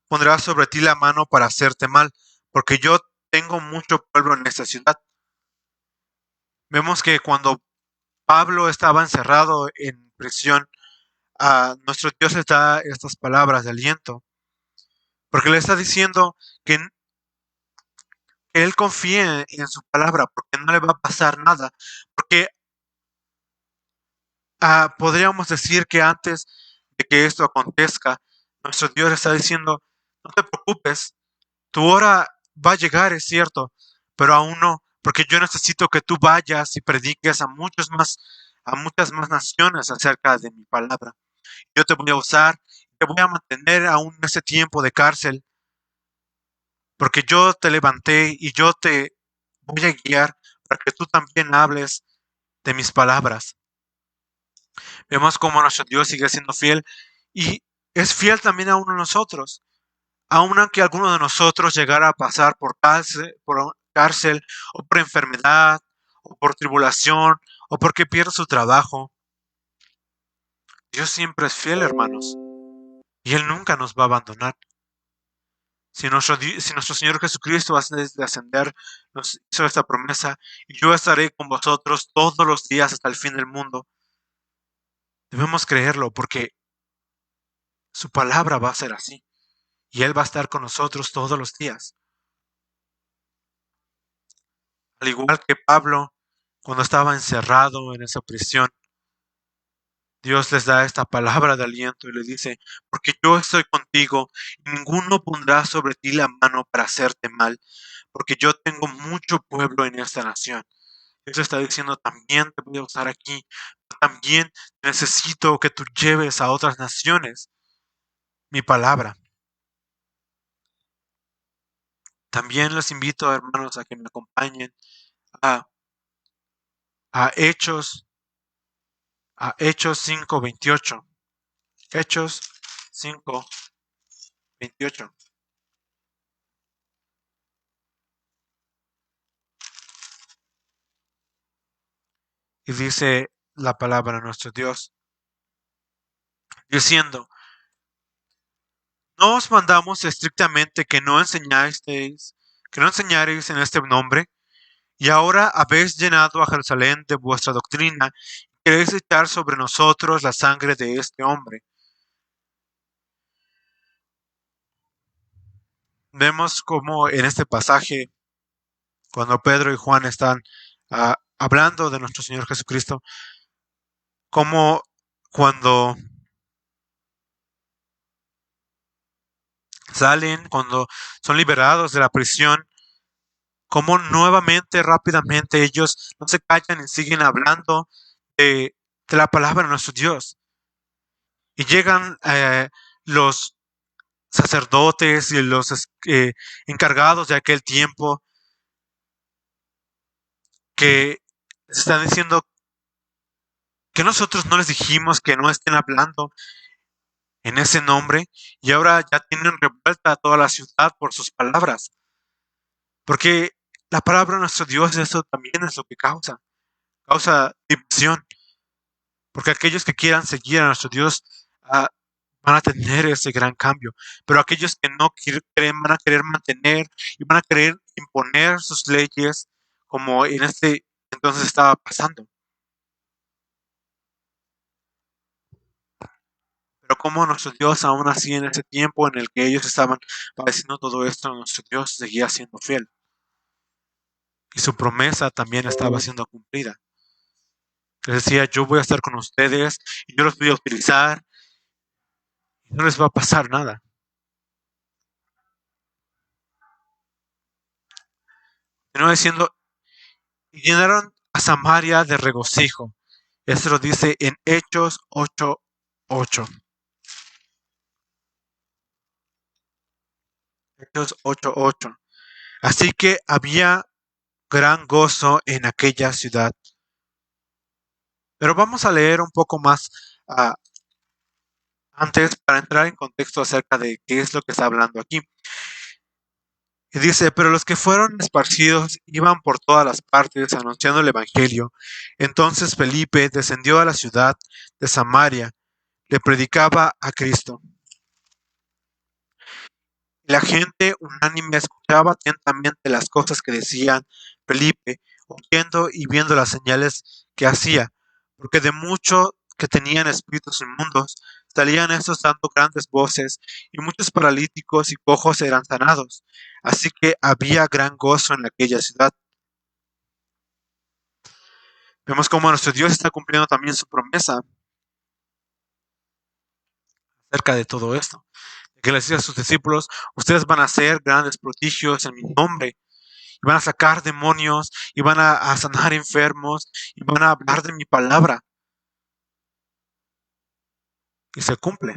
pondrá sobre ti la mano para hacerte mal, porque yo tengo mucho pueblo en esta ciudad. Vemos que cuando Pablo estaba encerrado en prisión, a nuestro Dios le da estas palabras de aliento, porque le está diciendo que él confíe en su palabra, porque no le va a pasar nada, porque podríamos decir que antes de que esto acontezca, nuestro Dios está diciendo, no te preocupes, tu hora va a llegar, es cierto, pero aún no, porque yo necesito que tú vayas y prediques a muchas más naciones acerca de mi palabra. Yo te voy a usar, te voy a mantener aún en ese tiempo de cárcel, porque yo te levanté y yo te voy a guiar para que tú también hables de mis palabras. Vemos cómo nuestro Dios sigue siendo fiel y es fiel también a uno de nosotros. Aun aunque alguno de nosotros llegara a pasar por cárcel o por enfermedad o por tribulación o porque pierde su trabajo, Dios siempre es fiel, hermanos, y Él nunca nos va a abandonar. Si nuestro Señor Jesucristo antes de ascender nos hizo esta promesa, y yo estaré con vosotros todos los días hasta el fin del mundo, Debemos creerlo porque su palabra va a ser así. Y Él va a estar con nosotros todos los días. Al igual que Pablo, cuando estaba encerrado en esa prisión, Dios les da esta palabra de aliento y les dice, porque yo estoy contigo, y ninguno pondrá sobre ti la mano para hacerte mal, porque yo tengo mucho pueblo en esta nación. Dios está diciendo, también te voy a usar aquí, también necesito que tú lleves a otras naciones mi palabra. También los invito, hermanos, a que me acompañen a, a Hechos, a Hechos 5:28. Hechos 5:28. Y dice la palabra de nuestro Dios, diciendo, no os mandamos estrictamente que no enseñaréis en este nombre, y ahora habéis llenado a Jerusalén de vuestra doctrina, y queréis echar sobre nosotros la sangre de este hombre. Vemos como en este pasaje, cuando Pedro y Juan están hablando de nuestro Señor Jesucristo, como cuando salen, cuando son liberados de la prisión, como nuevamente, rápidamente ellos no se callan y siguen hablando de la palabra de nuestro Dios. Y llegan los sacerdotes y los encargados de aquel tiempo que están diciendo que nosotros no les dijimos que no estén hablando en ese nombre, y ahora ya tienen revuelta a toda la ciudad por sus palabras. Porque la palabra de nuestro Dios, eso también es lo que causa división. Porque aquellos que quieran seguir a nuestro Dios van a tener ese gran cambio. Pero aquellos que no quieren, van a querer mantener y van a querer imponer sus leyes, como en este entonces estaba pasando. Pero como nuestro Dios, aún así, en ese tiempo en el que ellos estaban padeciendo todo esto, nuestro Dios seguía siendo fiel. Y su promesa también estaba siendo cumplida. Les decía, yo voy a estar con ustedes y yo los voy a utilizar y no les va a pasar nada. Y no diciendo, y llenaron a Samaria de regocijo. Esto lo dice en Hechos 8:8. Hechos 8:8. Así que había gran gozo en aquella ciudad. Pero vamos a leer un poco más uh, antes para entrar en contexto acerca de qué es lo que está hablando aquí. Y dice, pero los que fueron esparcidos iban por todas las partes anunciando el Evangelio. Entonces Felipe descendió a la ciudad de Samaria, le predicaba a Cristo. La gente unánime escuchaba atentamente las cosas que decían Felipe, oyendo y viendo las señales que hacía, porque de mucho que tenían espíritus inmundos, salían estos dando grandes voces, y muchos paralíticos y cojos eran sanados. Así que había gran gozo en aquella ciudad. Vemos cómo nuestro Dios está cumpliendo también su promesa acerca de todo esto. Que le decía a sus discípulos, ustedes van a hacer grandes prodigios en mi nombre, y van a sacar demonios, y van a sanar enfermos, y van a hablar de mi palabra. Y se cumple.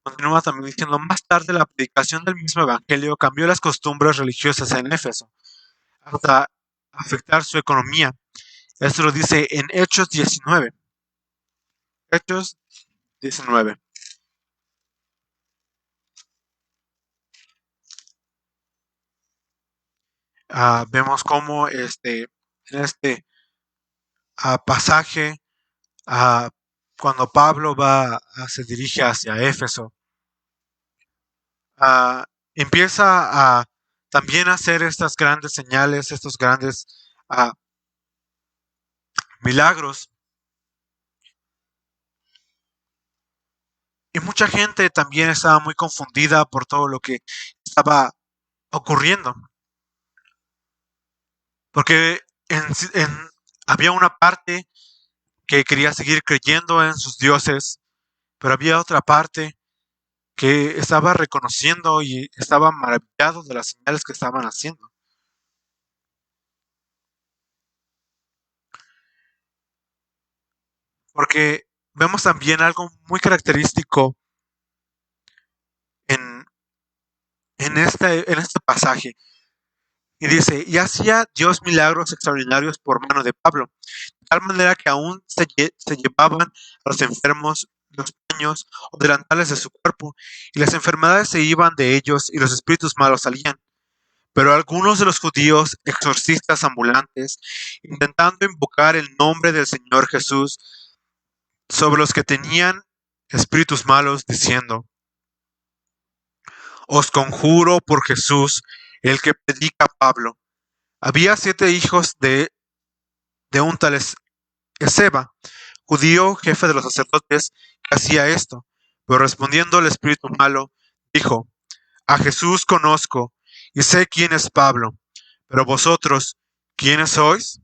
Continúa también diciendo, más tarde la predicación del mismo evangelio cambió las costumbres religiosas en Éfeso, hasta afectar su economía. Esto lo dice en Hechos 19. Hechos 19. Vemos cómo en este pasaje, cuando Pablo se dirige hacia Éfeso, empieza a también hacer estas grandes señales, estos grandes milagros. Y mucha gente también estaba muy confundida por todo lo que estaba ocurriendo. Porque había una parte que quería seguir creyendo en sus dioses, pero había otra parte que estaba reconociendo y estaba maravillado de las señales que estaban haciendo. Porque vemos también algo muy característico en, en este pasaje. Y dice, y hacía Dios milagros extraordinarios por mano de Pablo, de tal manera que aún se llevaban a los enfermos los paños o delantales de su cuerpo, y las enfermedades se iban de ellos y los espíritus malos salían. Pero algunos de los judíos, exorcistas ambulantes, intentando invocar el nombre del Señor Jesús sobre los que tenían espíritus malos, diciendo, os conjuro por Jesús, el que predica Pablo. Había 7 hijos de un tal Esceva, judío, jefe de los sacerdotes, que hacía esto. Pero respondiendo el espíritu malo, dijo, a Jesús conozco y sé quién es Pablo, pero vosotros, ¿quiénes sois?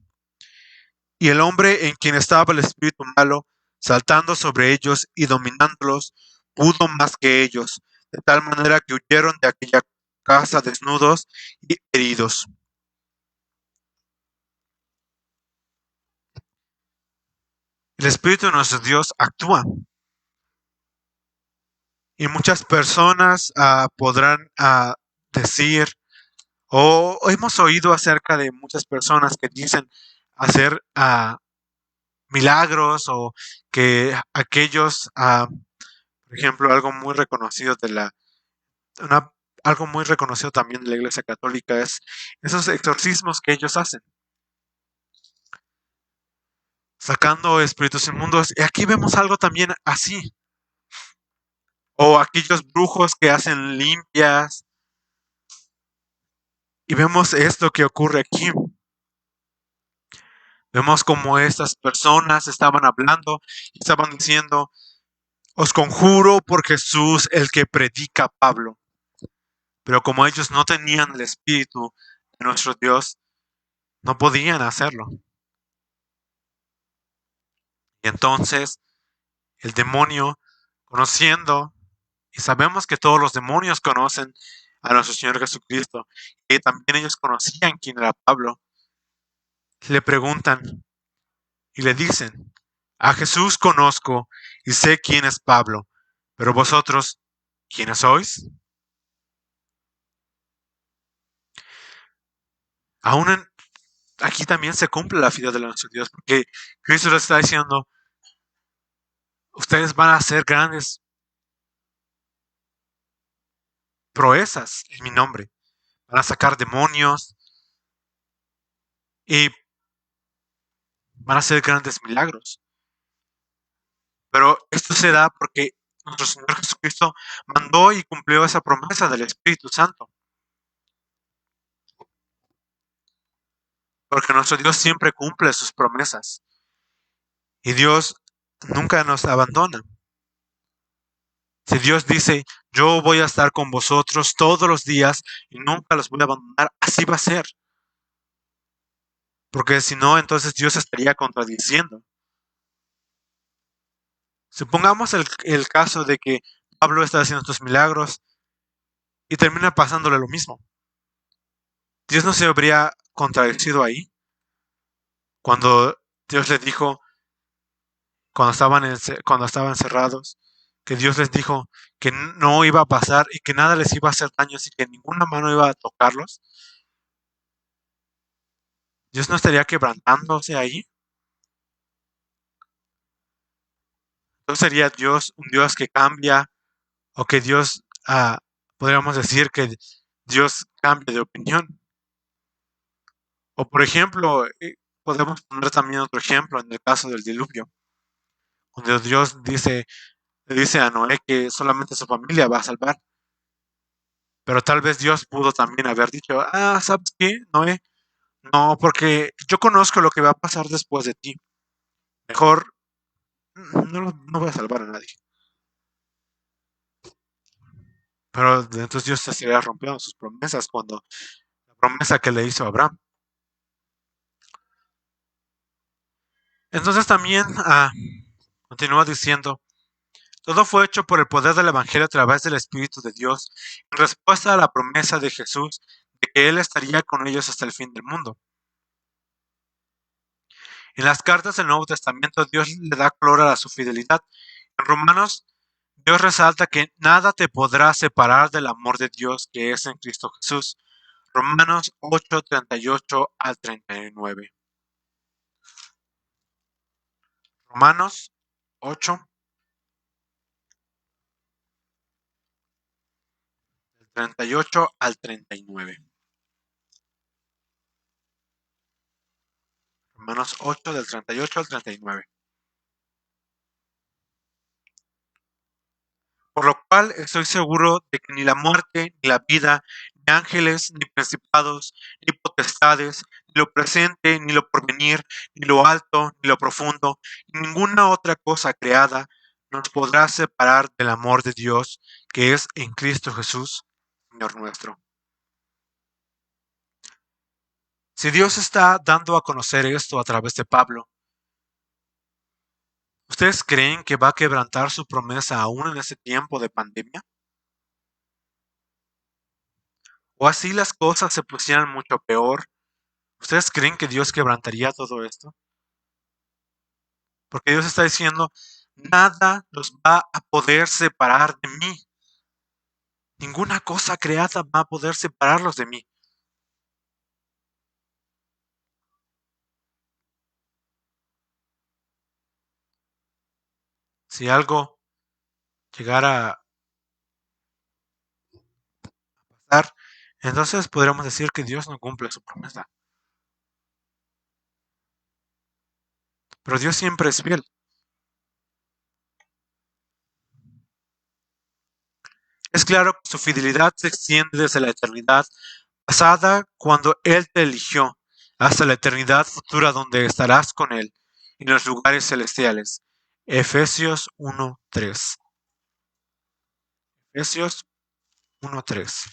Y el hombre en quien estaba el espíritu malo, saltando sobre ellos y dominándolos, pudo más que ellos, de tal manera que huyeron de aquella casa desnudos y heridos. El Espíritu de nuestro Dios actúa. Y muchas personas podrán decir, o hemos oído acerca de muchas personas que dicen hacer milagros o que aquellos, por ejemplo, algo muy reconocido una, algo muy reconocido también de la Iglesia Católica es esos exorcismos que ellos hacen, sacando espíritus inmundos. Y aquí vemos algo también así. O aquellos brujos que hacen limpias. Y vemos esto que ocurre aquí. Vemos como estas personas estaban hablando y estaban diciendo, os conjuro por Jesús el que predica Pablo. Pero como ellos no tenían el Espíritu de nuestro Dios, no podían hacerlo. Y entonces el demonio, conociendo, y sabemos que todos los demonios conocen a nuestro Señor Jesucristo, y también ellos conocían quién era Pablo, le preguntan y le dicen, a Jesús conozco y sé quién es Pablo, pero vosotros, ¿quiénes sois? Aún aquí también se cumple la fidelidad de nuestro Dios, porque Cristo les está diciendo, ustedes van a hacer grandes proezas en mi nombre, van a sacar demonios y van a hacer grandes milagros. Pero esto se da porque nuestro Señor Jesucristo mandó y cumplió esa promesa del Espíritu Santo. Porque nuestro Dios siempre cumple sus promesas. Y Dios nunca nos abandona. Si Dios dice, yo voy a estar con vosotros todos los días y nunca los voy a abandonar, así va a ser. Porque si no, entonces Dios estaría contradiciendo. Supongamos el caso de que Pablo está haciendo estos milagros y termina pasándole lo mismo. Dios no se habría contradecido ahí. Cuando Dios les dijo, cuando estaban encerrados, que Dios les dijo que no iba a pasar y que nada les iba a hacer daño, así que ninguna mano iba a tocarlos. Dios no estaría quebrantándose ahí. ¿No sería Dios un Dios que cambia o que Dios, podríamos decir que Dios cambia de opinión? O por ejemplo, podemos poner también otro ejemplo en el caso del diluvio, donde Dios le dice a Noé que solamente su familia va a salvar. Pero tal vez Dios pudo también haber dicho, ¿sabes qué, Noé? No, porque yo conozco lo que va a pasar después de ti. mejor no voy a salvar a nadie. Pero entonces Dios se estaría rompiendo sus promesas cuando la promesa que le hizo a Abraham. Entonces también continúa diciendo, todo fue hecho por el poder del Evangelio a través del Espíritu de Dios, en respuesta a la promesa de Jesús de que Él estaría con ellos hasta el fin del mundo. En las cartas del Nuevo Testamento, Dios le da color a su fidelidad. En Romanos, Dios resalta que nada te podrá separar del amor de Dios que es en Cristo Jesús. Romanos 8, 38 al 39. Romanos 8, 38 al 39. Romanos 8 del 38 al 39. Por lo cual estoy seguro de que ni la muerte, ni la vida, ni ángeles, ni principados, ni potestades, ni lo presente, ni lo porvenir, ni lo alto, ni lo profundo, ni ninguna otra cosa creada nos podrá separar del amor de Dios que es en Cristo Jesús, Señor nuestro. Si Dios está dando a conocer esto a través de Pablo, ¿ustedes creen que va a quebrantar su promesa aún en ese tiempo de pandemia? ¿O así las cosas se pusieran mucho peor? ¿Ustedes creen que Dios quebrantaría todo esto? Porque Dios está diciendo, nada los va a poder separar de mí. Ninguna cosa creada va a poder separarlos de mí. Si algo llegara a pasar, entonces podríamos decir que Dios no cumple su promesa. Pero Dios siempre es fiel. Es claro que su fidelidad se extiende desde la eternidad pasada cuando Él te eligió, hasta la eternidad futura donde estarás con Él en los lugares celestiales. Efesios 1:3. Efesios 1:3.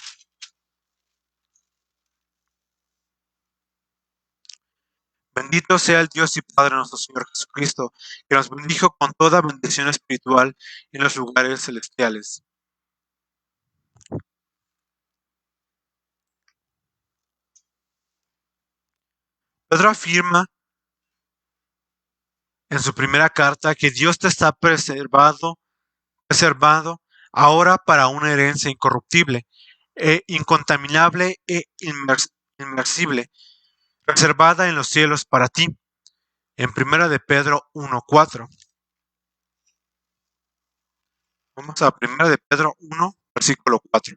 Bendito sea el Dios y Padre nuestro Señor Jesucristo, que nos bendijo con toda bendición espiritual en los lugares celestiales. Pedro afirma en su primera carta que Dios te está preservado ahora para una herencia incorruptible, incontaminable e inmersible, reservada en los cielos para ti. En primera de Pedro 1:4. Vamos a primera de Pedro 1, versículo 4.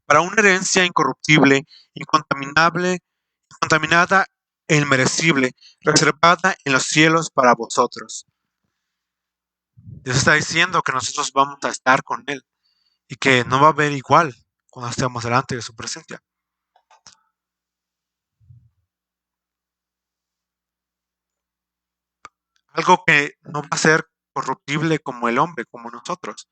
Para una herencia incorruptible, incontaminable, incontaminada e inmerecible, reservada en los cielos para vosotros. Dios está diciendo que nosotros vamos a estar con Él y que no va a haber igual cuando estemos delante de su presencia. Algo que no va a ser corruptible como el hombre, como nosotros.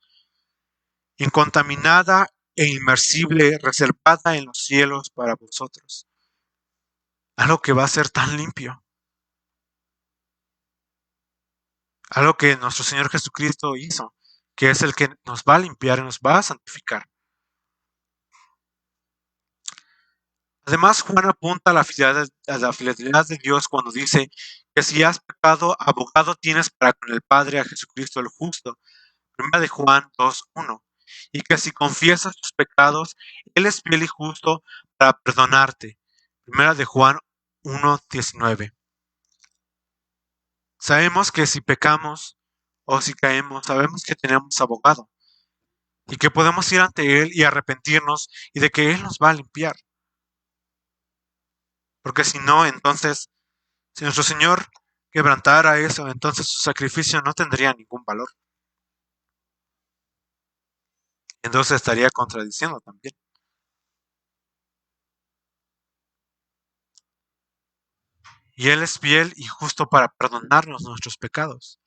Incontaminada e inmersible, reservada en los cielos para vosotros. Algo que va a ser tan limpio. Algo que nuestro Señor Jesucristo hizo, que es el que nos va a limpiar y nos va a santificar. Además, Juan apunta a la fidelidad de Dios cuando dice que si has pecado, abogado tienes para con el Padre a Jesucristo el justo. Primera de Juan 2:1. Y que si confiesas tus pecados, Él es fiel y justo para perdonarte. Primera de Juan 1:19. Sabemos que si pecamos o si caemos, sabemos que tenemos abogado y que podemos ir ante Él y arrepentirnos y de que Él nos va a limpiar. Porque si no, entonces, si nuestro Señor quebrantara eso, entonces su sacrificio no tendría ningún valor. Entonces estaría contradiciendo también. y Él es fiel y justo para perdonarnos nuestros pecados.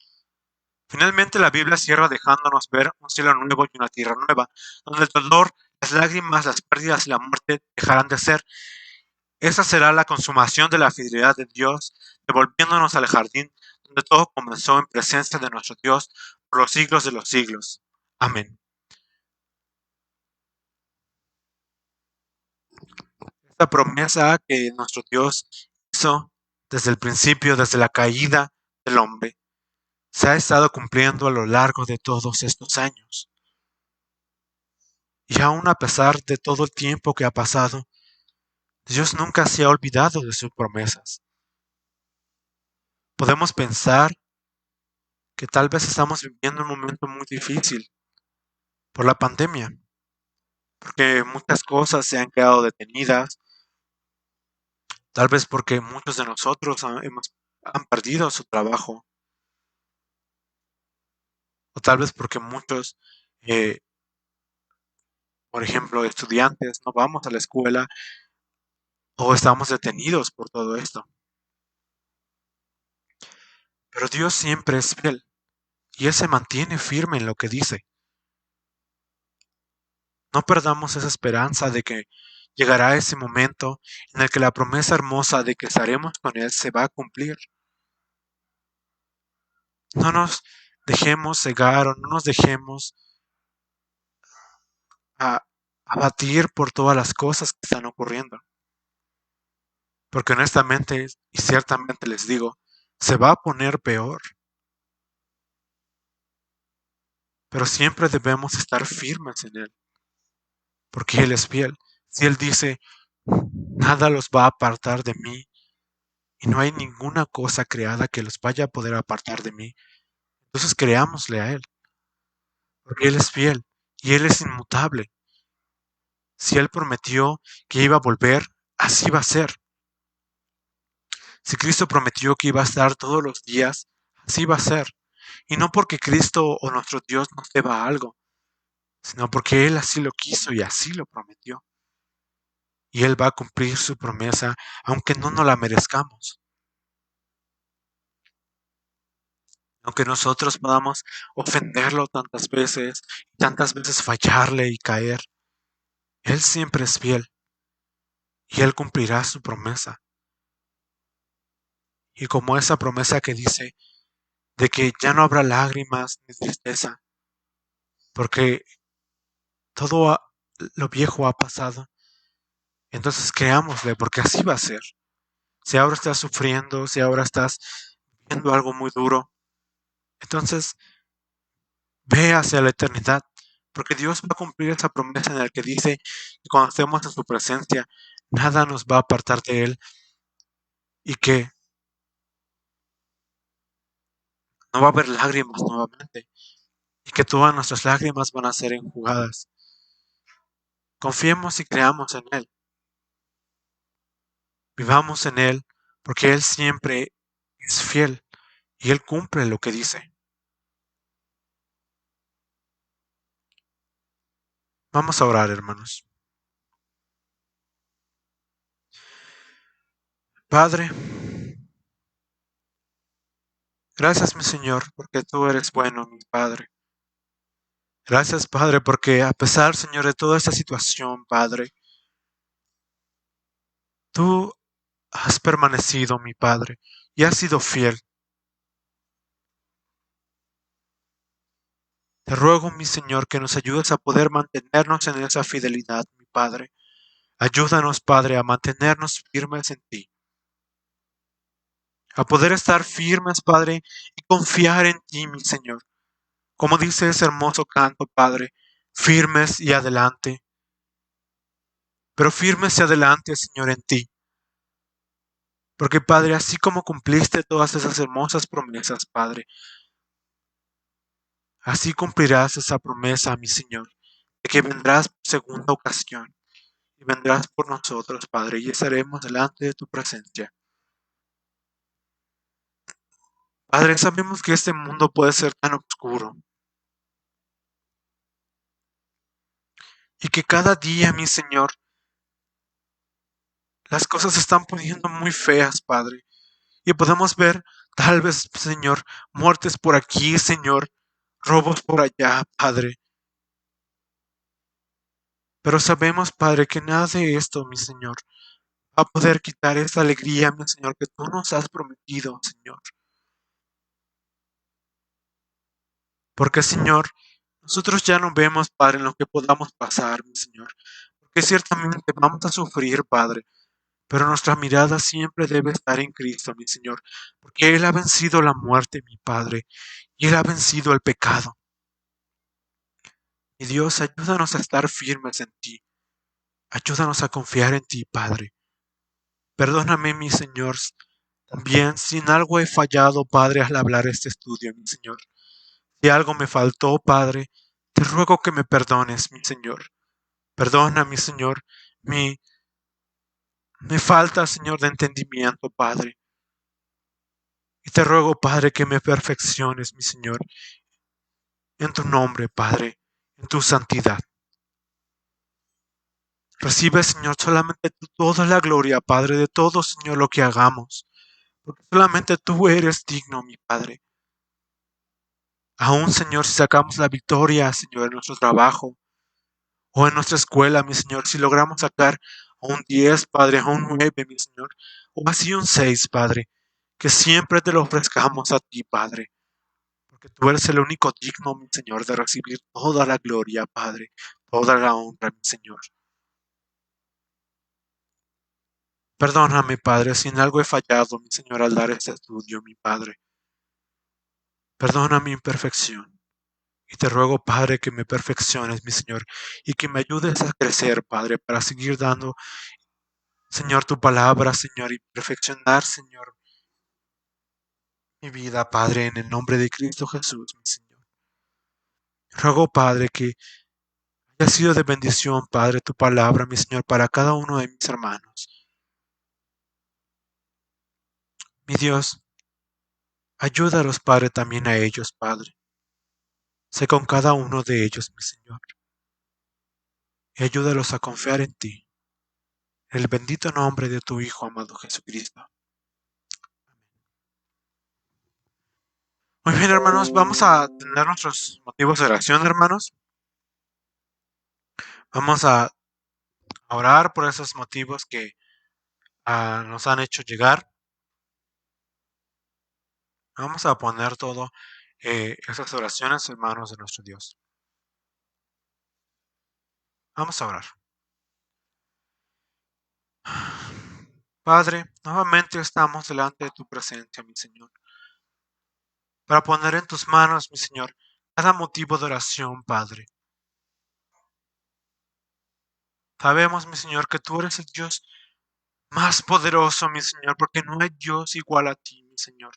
Finalmente la Biblia cierra dejándonos ver un cielo nuevo y una tierra nueva, donde el dolor, las lágrimas, las pérdidas y la muerte dejarán de ser. Esa será la consumación de la fidelidad de Dios, devolviéndonos al jardín donde todo comenzó en presencia de nuestro Dios por los siglos de los siglos. Amén. Esta promesa que nuestro Dios hizo desde el principio, desde la caída del hombre, se ha estado cumpliendo a lo largo de todos estos años. Y aún a pesar de todo el tiempo que ha pasado, Dios nunca se ha olvidado de sus promesas. Podemos pensar que tal vez estamos viviendo un momento muy difícil por la pandemia, porque muchas cosas se han quedado detenidas, tal vez porque muchos de nosotros han perdido su trabajo, o tal vez porque muchos, eh, por ejemplo, estudiantes, no vamos a la escuela o estamos detenidos por todo esto. Pero Dios siempre es fiel y Él se mantiene firme en lo que dice. No perdamos esa esperanza de que llegará ese momento en el que la promesa hermosa de que estaremos con Él se va a cumplir. No nos dejemos cegar o no nos dejemos a- abatir por todas las cosas que están ocurriendo. Porque honestamente y ciertamente les digo, se va a poner peor. Pero siempre debemos estar firmes en Él, porque Él es fiel. Si Él dice, nada los va a apartar de mí, y no hay ninguna cosa creada que los vaya a poder apartar de mí, entonces creámosle a Él, porque Él es fiel y Él es inmutable. Si Él prometió que iba a volver, así va a ser. Si Cristo prometió que iba a estar todos los días, así va a ser. Y no porque Cristo o nuestro Dios nos deba algo, sino porque Él así lo quiso y así lo prometió. Y Él va a cumplir su promesa, aunque no nos la merezcamos. Aunque nosotros podamos ofenderlo tantas veces fallarle y caer, Él siempre es fiel y Él cumplirá su promesa. Y como esa promesa que dice de que ya no habrá lágrimas ni tristeza, porque todo lo viejo ha pasado, entonces creámosle, porque así va a ser. Si ahora estás sufriendo, si ahora estás viendo algo muy duro, entonces ve hacia la eternidad, porque Dios va a cumplir esa promesa en la que dice que cuando estemos en su presencia, nada nos va a apartar de Él y que no va a haber lágrimas nuevamente y que todas nuestras lágrimas van a ser enjugadas. Confiemos y creamos en Él, vivamos en Él, porque Él siempre es fiel y Él cumple lo que dice. Vamos a orar, hermanos. Padre, gracias, mi Señor, porque tú eres bueno, mi Padre. Gracias, Padre, porque a pesar, Señor, de toda esta situación, Padre, tú has permanecido, mi Padre, y has sido fiel. Te ruego, mi Señor, que nos ayudes a poder mantenernos en esa fidelidad, mi Padre. Ayúdanos, Padre, a mantenernos firmes en ti, a poder estar firmes, Padre, y confiar en ti, mi Señor. Como dice ese hermoso canto, Padre, firmes y adelante, pero firmes y adelante, Señor, en ti. Porque, Padre, así como cumpliste todas esas hermosas promesas, Padre, así cumplirás esa promesa, mi Señor, de que vendrás por segunda ocasión y vendrás por nosotros, Padre, y estaremos delante de tu presencia. Padre, sabemos que este mundo puede ser tan oscuro y que cada día, mi Señor, las cosas se están poniendo muy feas, Padre. Y podemos ver, tal vez, Señor, muertes por aquí, Señor, robos por allá, Padre. Pero sabemos, Padre, que nada de esto, mi Señor, va a poder quitar esa alegría, mi Señor, que tú nos has prometido, Señor. Porque, Señor, nosotros ya no vemos, Padre, en lo que podamos pasar, mi Señor. Porque ciertamente vamos a sufrir, Padre. Pero nuestra mirada siempre debe estar en Cristo, mi Señor. Porque Él ha vencido la muerte, mi Padre. Y Él ha vencido el pecado. Mi Dios, ayúdanos a estar firmes en ti. Ayúdanos a confiar en ti, Padre. Perdóname, mi Señor, también si en algo he fallado, Padre, al hablar este estudio, mi Señor. Si algo me faltó, Padre, te ruego que me perdones, mi Señor. Perdona, mi Señor, mi, me falta, Señor, de entendimiento, Padre. Y te ruego, Padre, que me perfecciones, mi Señor, en tu nombre, Padre, en tu santidad. Recibe, Señor, solamente tú toda la gloria, Padre, de todo, Señor, lo que hagamos. Porque solamente tú eres digno, mi Padre. Aún, Señor, si sacamos la victoria, Señor, en nuestro trabajo o en nuestra escuela, mi Señor, si logramos sacar a un 10, Padre, a un 9, mi Señor, o así un 6, Padre, que siempre te lo ofrezcamos a ti, Padre, porque tú eres el único digno, mi Señor, de recibir toda la gloria, Padre, toda la honra, mi Señor. Perdóname, Padre, si en algo he fallado, mi Señor, al dar este estudio, mi Padre. Perdona mi imperfección. Y te ruego, Padre, que me perfecciones, mi Señor, y que me ayudes a crecer, Padre, para seguir dando, Señor, tu palabra, Señor, y perfeccionar, Señor, mi vida, Padre, en el nombre de Cristo Jesús, mi Señor. Ruego, Padre, que haya sido de bendición, Padre, tu palabra, mi Señor, para cada uno de mis hermanos. Mi Dios, ayúdalos, Padre, también a ellos, Padre. Sé con cada uno de ellos, mi Señor, y ayúdalos a confiar en ti. En el bendito nombre de tu Hijo amado Jesucristo. Muy bien, hermanos, vamos a tener nuestros motivos de oración, hermanos. Vamos a orar por esos motivos que nos han hecho llegar. Vamos a poner todo esas oraciones en manos de nuestro Dios. Vamos a orar. Padre, nuevamente estamos delante de tu presencia, mi Señor, para poner en tus manos, mi Señor, cada motivo de oración, Padre. Sabemos, mi Señor, que tú eres el Dios más poderoso, mi Señor, porque no hay Dios igual a ti, mi Señor.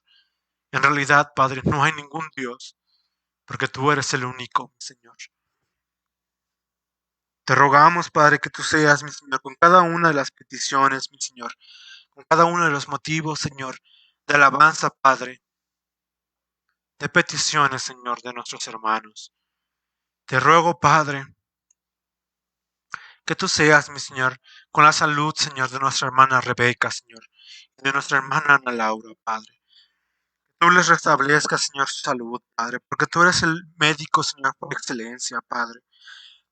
En realidad, Padre, no hay ningún Dios, porque tú eres el único, mi Señor. Te rogamos, Padre, que tú seas, mi Señor, con cada una de las peticiones, mi Señor, con cada uno de los motivos, Señor, de alabanza, Padre, de peticiones, Señor, de nuestros hermanos. Te ruego, Padre, que tú seas, mi Señor, con la salud, Señor, de nuestra hermana Rebeca, Señor, y de nuestra hermana Ana Laura, Padre. Tú les restablezcas, Señor, su salud, Padre, porque tú eres el médico, Señor, por excelencia, Padre.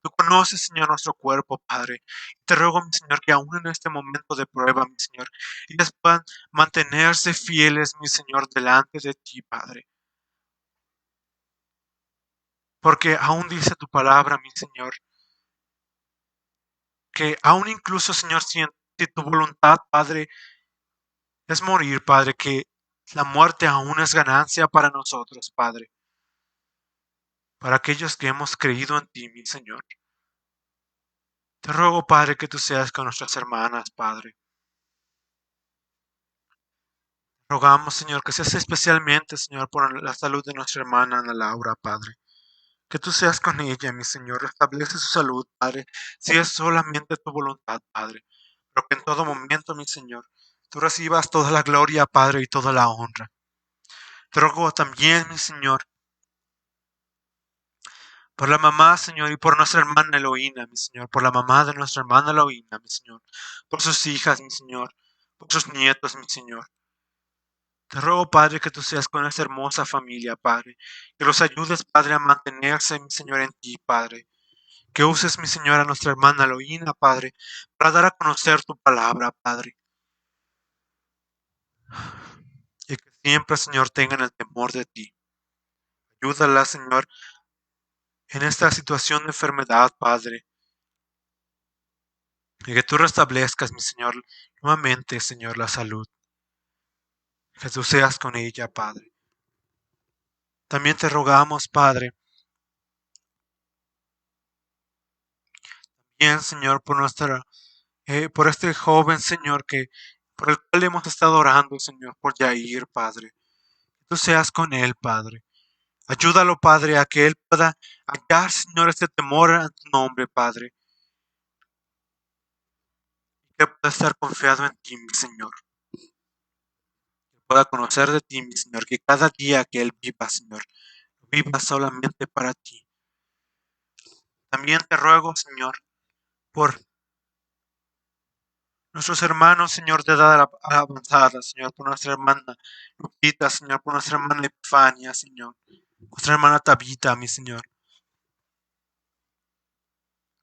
Tú conoces, Señor, nuestro cuerpo, Padre. Te ruego, mi Señor, que aún en este momento de prueba, mi Señor, ellas puedan mantenerse fieles, mi Señor, delante de ti, Padre. Porque aún dice tu palabra, mi Señor, que aún incluso, Señor, si tu voluntad, Padre, es morir, Padre, que la muerte aún es ganancia para nosotros, Padre. Para aquellos que hemos creído en ti, mi Señor. Te ruego, Padre, que tú seas con nuestras hermanas, Padre. Rogamos, Señor, que seas especialmente, Señor, por la salud de nuestra hermana Ana Laura, Padre. Que tú seas con ella, mi Señor. Restablece su salud, Padre, si es solamente tu voluntad, Padre. Pero que en todo momento, mi Señor, tú recibas toda la gloria, Padre, y toda la honra. Te ruego también, mi Señor, por la mamá, Señor, y por nuestra hermana Eloína, mi Señor, por la mamá de nuestra hermana Eloína, mi Señor, por sus hijas, mi Señor, por sus nietos, mi Señor. Te ruego, Padre, que tú seas con esta hermosa familia, Padre. Que los ayudes, Padre, a mantenerse, mi Señor, en ti, Padre. Que uses, mi Señor, a nuestra hermana Eloína, Padre, para dar a conocer tu palabra, Padre. Y que siempre, Señor, tengan el temor de ti. Ayúdala, Señor, en esta situación de enfermedad, Padre. Y que tú restablezcas, mi Señor, nuevamente, Señor, la salud. Que tú seas con ella, Padre. También te rogamos, Padre, bien, Señor, por este joven, Señor, por el cual hemos estado orando, Señor, por Yair, Padre. Que tú seas con él, Padre. Ayúdalo, Padre, a que él pueda hallar, Señor, este temor a tu nombre, Padre. Que pueda estar confiado en ti, mi Señor. Que pueda conocer de ti, mi Señor. Que cada día que él viva, Señor, viva solamente para ti. También te ruego, Señor, por nuestros hermanos, Señor, de edad avanzada, Señor, por nuestra hermana Lupita, Señor, por nuestra hermana Epifania, Señor, nuestra hermana Tabita, mi Señor.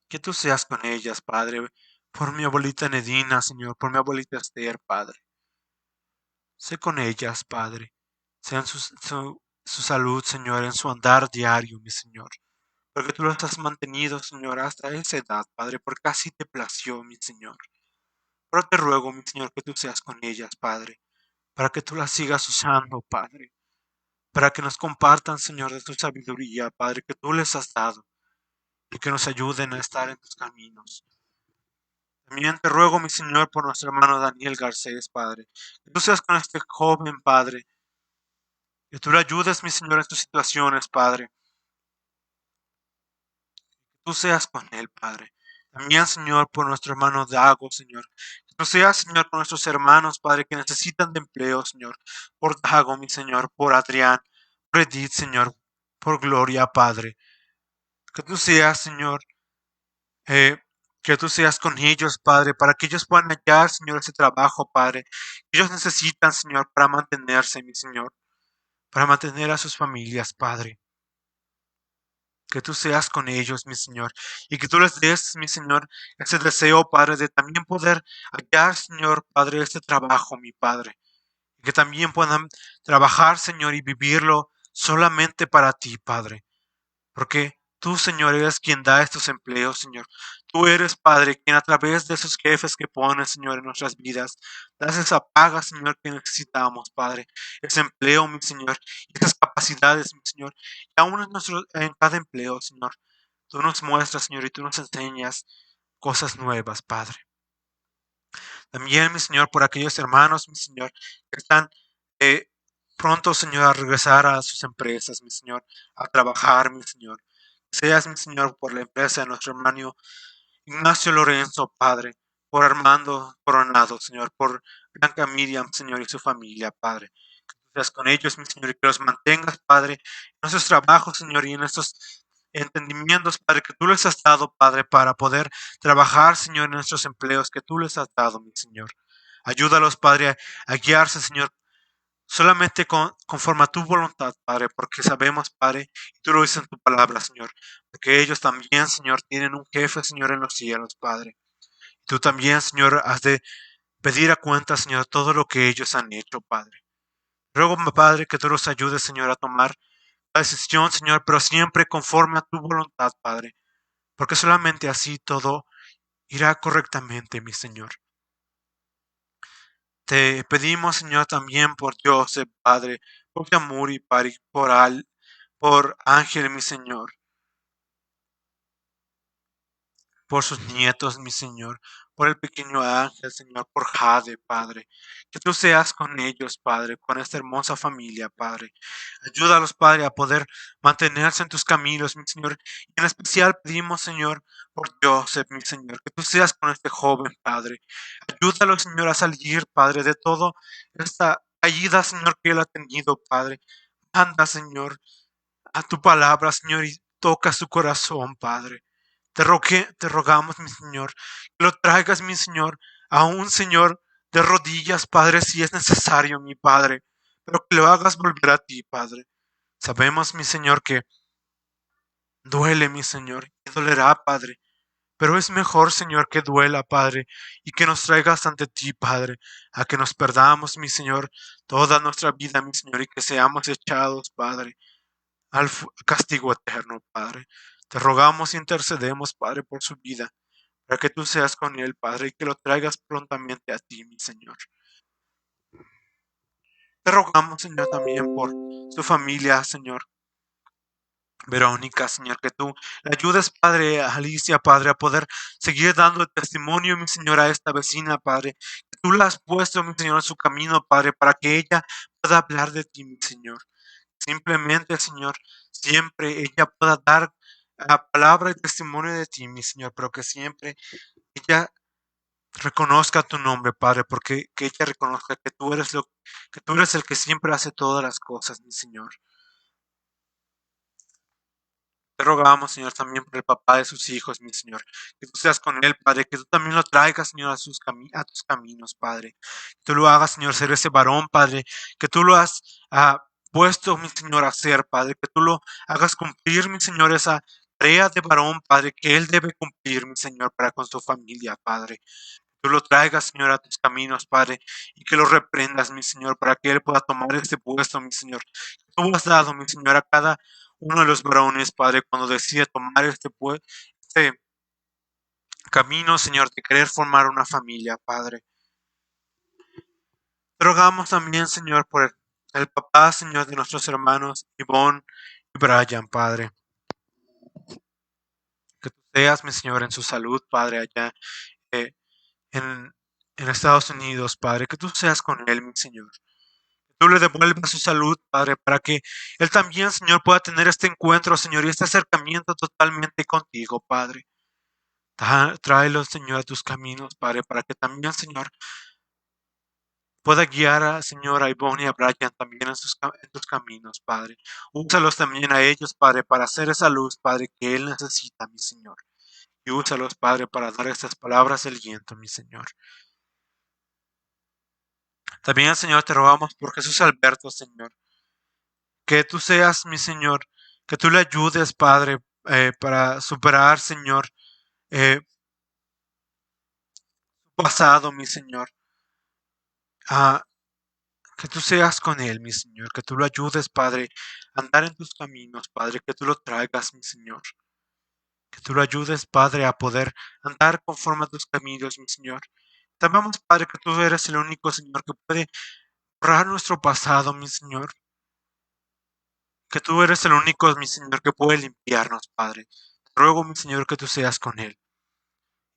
Que tú seas con ellas, Padre, por mi abuelita Nedina, Señor, por mi abuelita Esther, Padre. Sé con ellas, Padre. Sean su salud, Señor, en su andar diario, mi Señor. Porque tú las has mantenido, Señor, hasta esa edad, Padre, porque así te plació, mi Señor. Pero te ruego, mi Señor, que tú seas con ellas, Padre, para que tú las sigas usando, Padre, para que nos compartan, Señor, de tu sabiduría, Padre, que tú les has dado, y que nos ayuden a estar en tus caminos. También te ruego, mi Señor, por nuestro hermano Daniel Garcés, Padre, que tú seas con este joven, Padre, que tú le ayudes, mi Señor, en tus situaciones, Padre, que tú seas con él, Padre. También, Señor, por nuestro hermano Dago, Señor. Que tú seas, Señor, con nuestros hermanos, Padre, que necesitan de empleo, Señor. Por Dago, mi Señor, por Adrián, por Edith, Señor, por Gloria, Padre. Que tú seas, Señor, eh, que tú seas con ellos, Padre, para que ellos puedan hallar, Señor, ese trabajo, Padre. Que ellos necesitan, Señor, para mantenerse, mi Señor, para mantener a sus familias, Padre. Que tú seas con ellos, mi Señor, y que tú les des, mi Señor, ese deseo, Padre, de también poder hallar, Señor, Padre, este trabajo, mi Padre. Y que también puedan trabajar, Señor, y vivirlo solamente para ti, Padre. Porque tú, Señor, eres quien da estos empleos, Señor. Tú eres, Padre, quien a través de esos jefes que pones, Señor, en nuestras vidas, das esa paga, Señor, que necesitamos, Padre. Ese empleo, mi Señor, y esas capacidades, mi Señor. Y aún en cada empleo, Señor, tú nos muestras, Señor, y tú nos enseñas cosas nuevas, Padre. También, mi Señor, por aquellos hermanos, mi Señor, que están eh, pronto, Señor, a regresar a sus empresas, mi Señor, a trabajar, mi Señor. Seas, mi Señor, por la empresa de nuestro hermano Ignacio Lorenzo, Padre, por Armando Coronado, Señor, por Blanca Miriam, Señor, y su familia, Padre. Que tú seas con ellos, mi Señor, y que los mantengas, Padre, en nuestros trabajos, Señor, y en estos entendimientos, Padre, que tú les has dado, Padre, para poder trabajar, Señor, en nuestros empleos que tú les has dado, mi Señor. Ayúdalos, Padre, a guiarse, Señor, solamente conforme a tu voluntad, Padre, porque sabemos, Padre, y tú lo dices en tu palabra, Señor, porque ellos también, Señor, tienen un jefe, Señor, en los cielos, Padre. Tú también, Señor, has de pedir a cuenta, Señor, todo lo que ellos han hecho, Padre. Ruego, Padre, que tú los ayudes, Señor, a tomar la decisión, Señor, pero siempre conforme a tu voluntad, Padre, porque solamente así todo irá correctamente, mi Señor. Te pedimos, Señor, también por Joseph, Padre, por Yamuri, Padre, por Ángel, mi Señor, por sus nietos, mi Señor, por el pequeño Ángel, Señor, por Jade, Padre. Que tú seas con ellos, Padre, con esta hermosa familia, Padre. Ayúdalos, Padre, a poder mantenerse en tus caminos, mi Señor. Y en especial pedimos, Señor, por Joseph, mi Señor, que tú seas con este joven, Padre. Ayúdalo, Señor, a salir, Padre, de todo esta caída, Señor, que él ha tenido, Padre. Anda, Señor, a tu palabra, Señor, y toca su corazón, Padre. Te rogamos, mi Señor, que lo traigas, mi Señor, a un Señor de rodillas, Padre, si es necesario, mi Padre. pero que lo hagas volver a ti, Padre. Sabemos, mi Señor, que duele, mi Señor, que dolerá, Padre. Pero es mejor, Señor, que duela, Padre, y que nos traigas ante ti, Padre, a que nos perdamos, mi Señor, toda nuestra vida, mi Señor, y que seamos echados, Padre, al castigo eterno, Padre. Te rogamos y intercedemos, Padre, por su vida, para que tú seas con él, Padre, y que lo traigas prontamente a ti, mi Señor. Te rogamos, Señor, también por su familia, Señor. Verónica, Señor, que tú le ayudes, Padre, a Alicia, Padre, a poder seguir dando el testimonio, mi Señor, a esta vecina, Padre, que tú la has puesto, mi Señor, en su camino, Padre, para que ella pueda hablar de ti, mi Señor. Simplemente, Señor, siempre ella pueda dar la palabra y testimonio de ti, mi Señor, pero que siempre ella reconozca tu nombre, Padre, porque que ella reconozca que que tú eres el que siempre hace todas las cosas, mi Señor. Te rogamos, Señor, también por el papá de sus hijos, mi Señor. Que tú seas con él, Padre. Que tú también lo traigas, Señor, a tus caminos, Padre. Que tú lo hagas, Señor, ser ese varón, Padre. Que tú lo has puesto, mi Señor, a ser, Padre. Que tú lo hagas cumplir, mi Señor, esa tarea de varón, Padre, que él debe cumplir, mi Señor, para con su familia, Padre. Tú lo traigas, Señor, a tus caminos, Padre, y que lo reprendas, mi Señor, para que Él pueda tomar este puesto, mi Señor. Tú has dado, mi Señor, a cada uno de los varones, Padre, cuando decide tomar este camino, Señor, de querer formar una familia, Padre. Te rogamos también, Señor, por el papá, Señor, de nuestros hermanos, Ivonne y Brian, Padre. Que tú seas, mi Señor, en su salud, Padre, allá eh, en, en Estados Unidos, Padre. Que tú seas con él, mi Señor. Tú le devuelvas su salud, Padre, para que Él también, Señor, pueda tener este encuentro, Señor, y este acercamiento totalmente contigo, Padre. Tráelo, Señor, a tus caminos, Padre, para que también, Señor, pueda guiar a, Señor, a Ivonne y a Brian también en tus caminos, Padre. Úsalos también a ellos, Padre, para hacer esa luz, Padre, que Él necesita, mi Señor. Y úsalos, Padre, para dar estas palabras de aliento, mi Señor. También, Señor, te rogamos por Jesús Alberto, Señor. Que tú seas, mi Señor, que tú le ayudes, Padre, para superar, Señor, su pasado, mi Señor. Ah, que tú seas con él, mi Señor, que tú lo ayudes, Padre, a andar en tus caminos, Padre, que tú lo traigas, mi Señor. Que tú lo ayudes, Padre, a poder andar conforme a tus caminos, mi Señor. Sabemos, Padre, que tú eres el único, Señor, que puede borrar nuestro pasado, mi Señor. Que tú eres el único, mi Señor, que puede limpiarnos, Padre. Te ruego, mi Señor, que tú seas con él.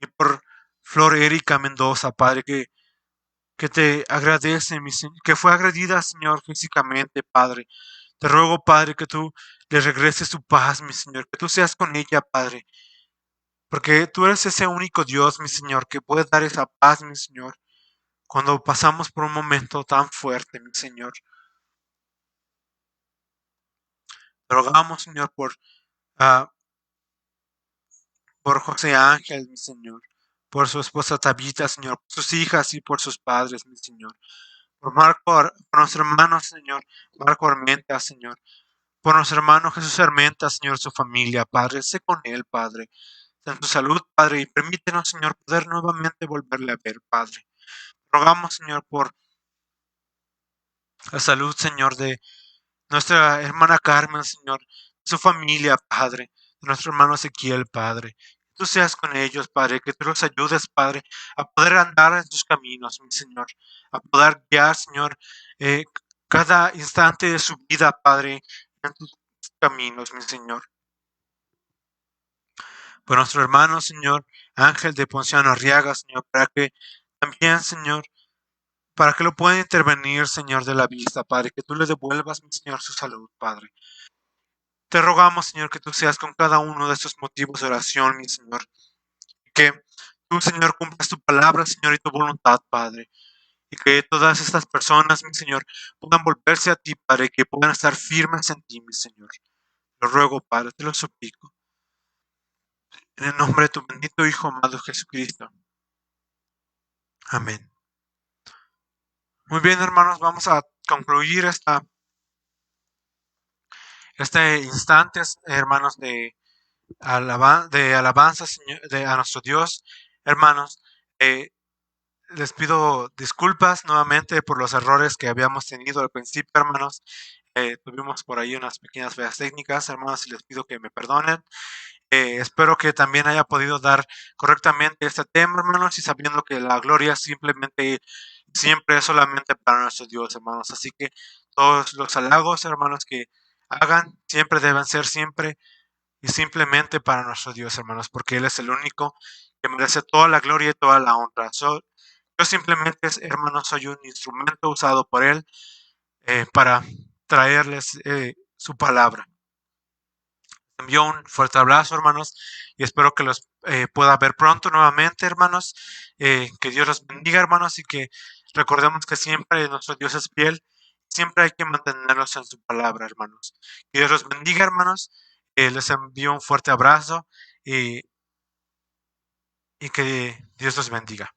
Y por Flor Erika Mendoza, Padre, que te agradece, mi Señor, que fue agredida, Señor, físicamente, Padre. Te ruego, Padre, que tú le regreses su paz, mi Señor, que tú seas con ella, Padre, porque tú eres ese único Dios, mi Señor, que puede dar esa paz, mi Señor, cuando pasamos por un momento tan fuerte, mi Señor. Te rogamos, Señor, ah, por José Ángel, mi Señor, por su esposa Tabita, Señor, por sus hijas y por sus padres, mi Señor. Por por nuestro hermano, Señor, Marco Armenta, Señor. Por nuestro hermano Jesús Armenta, Señor, su familia, Padre. Sé con él, Padre. En su salud, Padre, y permítenos, Señor, poder nuevamente volverle a ver, Padre. Rogamos, Señor, por la salud, Señor, de nuestra hermana Carmen, Señor, su familia, Padre, de nuestro hermano Ezequiel, Padre. Tú seas con ellos, Padre, que tú los ayudes, Padre, a poder andar en tus caminos, mi Señor, a poder guiar, Señor, eh, cada instante de su vida, Padre, en tus caminos, mi Señor. Por nuestro hermano, Señor, Ángel de Ponciano Arriaga, Señor, para que también, Señor, para que lo pueda intervenir, Señor, de la vista, Padre, que tú le devuelvas, mi Señor, su salud, Padre. Te rogamos, Señor, que tú seas con cada uno de estos motivos de oración, mi Señor. Que tú, Señor, cumplas tu palabra, Señor, y tu voluntad, Padre. Y que todas estas personas, mi Señor, puedan volverse a ti, Padre, que puedan estar firmes en ti, mi Señor. Lo ruego, Padre, te lo suplico. En el nombre de tu bendito Hijo amado Jesucristo. Amén. Muy bien, hermanos, vamos a concluir este instante, hermanos, de alabanza a nuestro Dios. Hermanos, eh, les pido disculpas nuevamente por los errores que habíamos tenido al principio, hermanos. Tuvimos por ahí unas pequeñas fallas técnicas, hermanos, y les pido que me perdonen. Espero que también haya podido dar correctamente este tema, hermanos, y sabiendo que la gloria simplemente siempre es solamente para nuestro Dios, hermanos. Así que todos los halagos, hermanos, que hagan siempre deben ser siempre y simplemente para nuestro Dios, hermanos, porque Él es el único que merece toda la gloria y toda la honra. Yo simplemente, hermanos, soy un instrumento usado por Él para traerles su palabra. Envío un fuerte abrazo, hermanos, y espero que los pueda ver pronto nuevamente, hermanos. Que Dios los bendiga, hermanos, y que recordemos que siempre nuestro Dios es fiel. Siempre hay que mantenernos en su palabra, hermanos. Que Dios los bendiga, hermanos. Les envío un fuerte abrazo y que Dios los bendiga.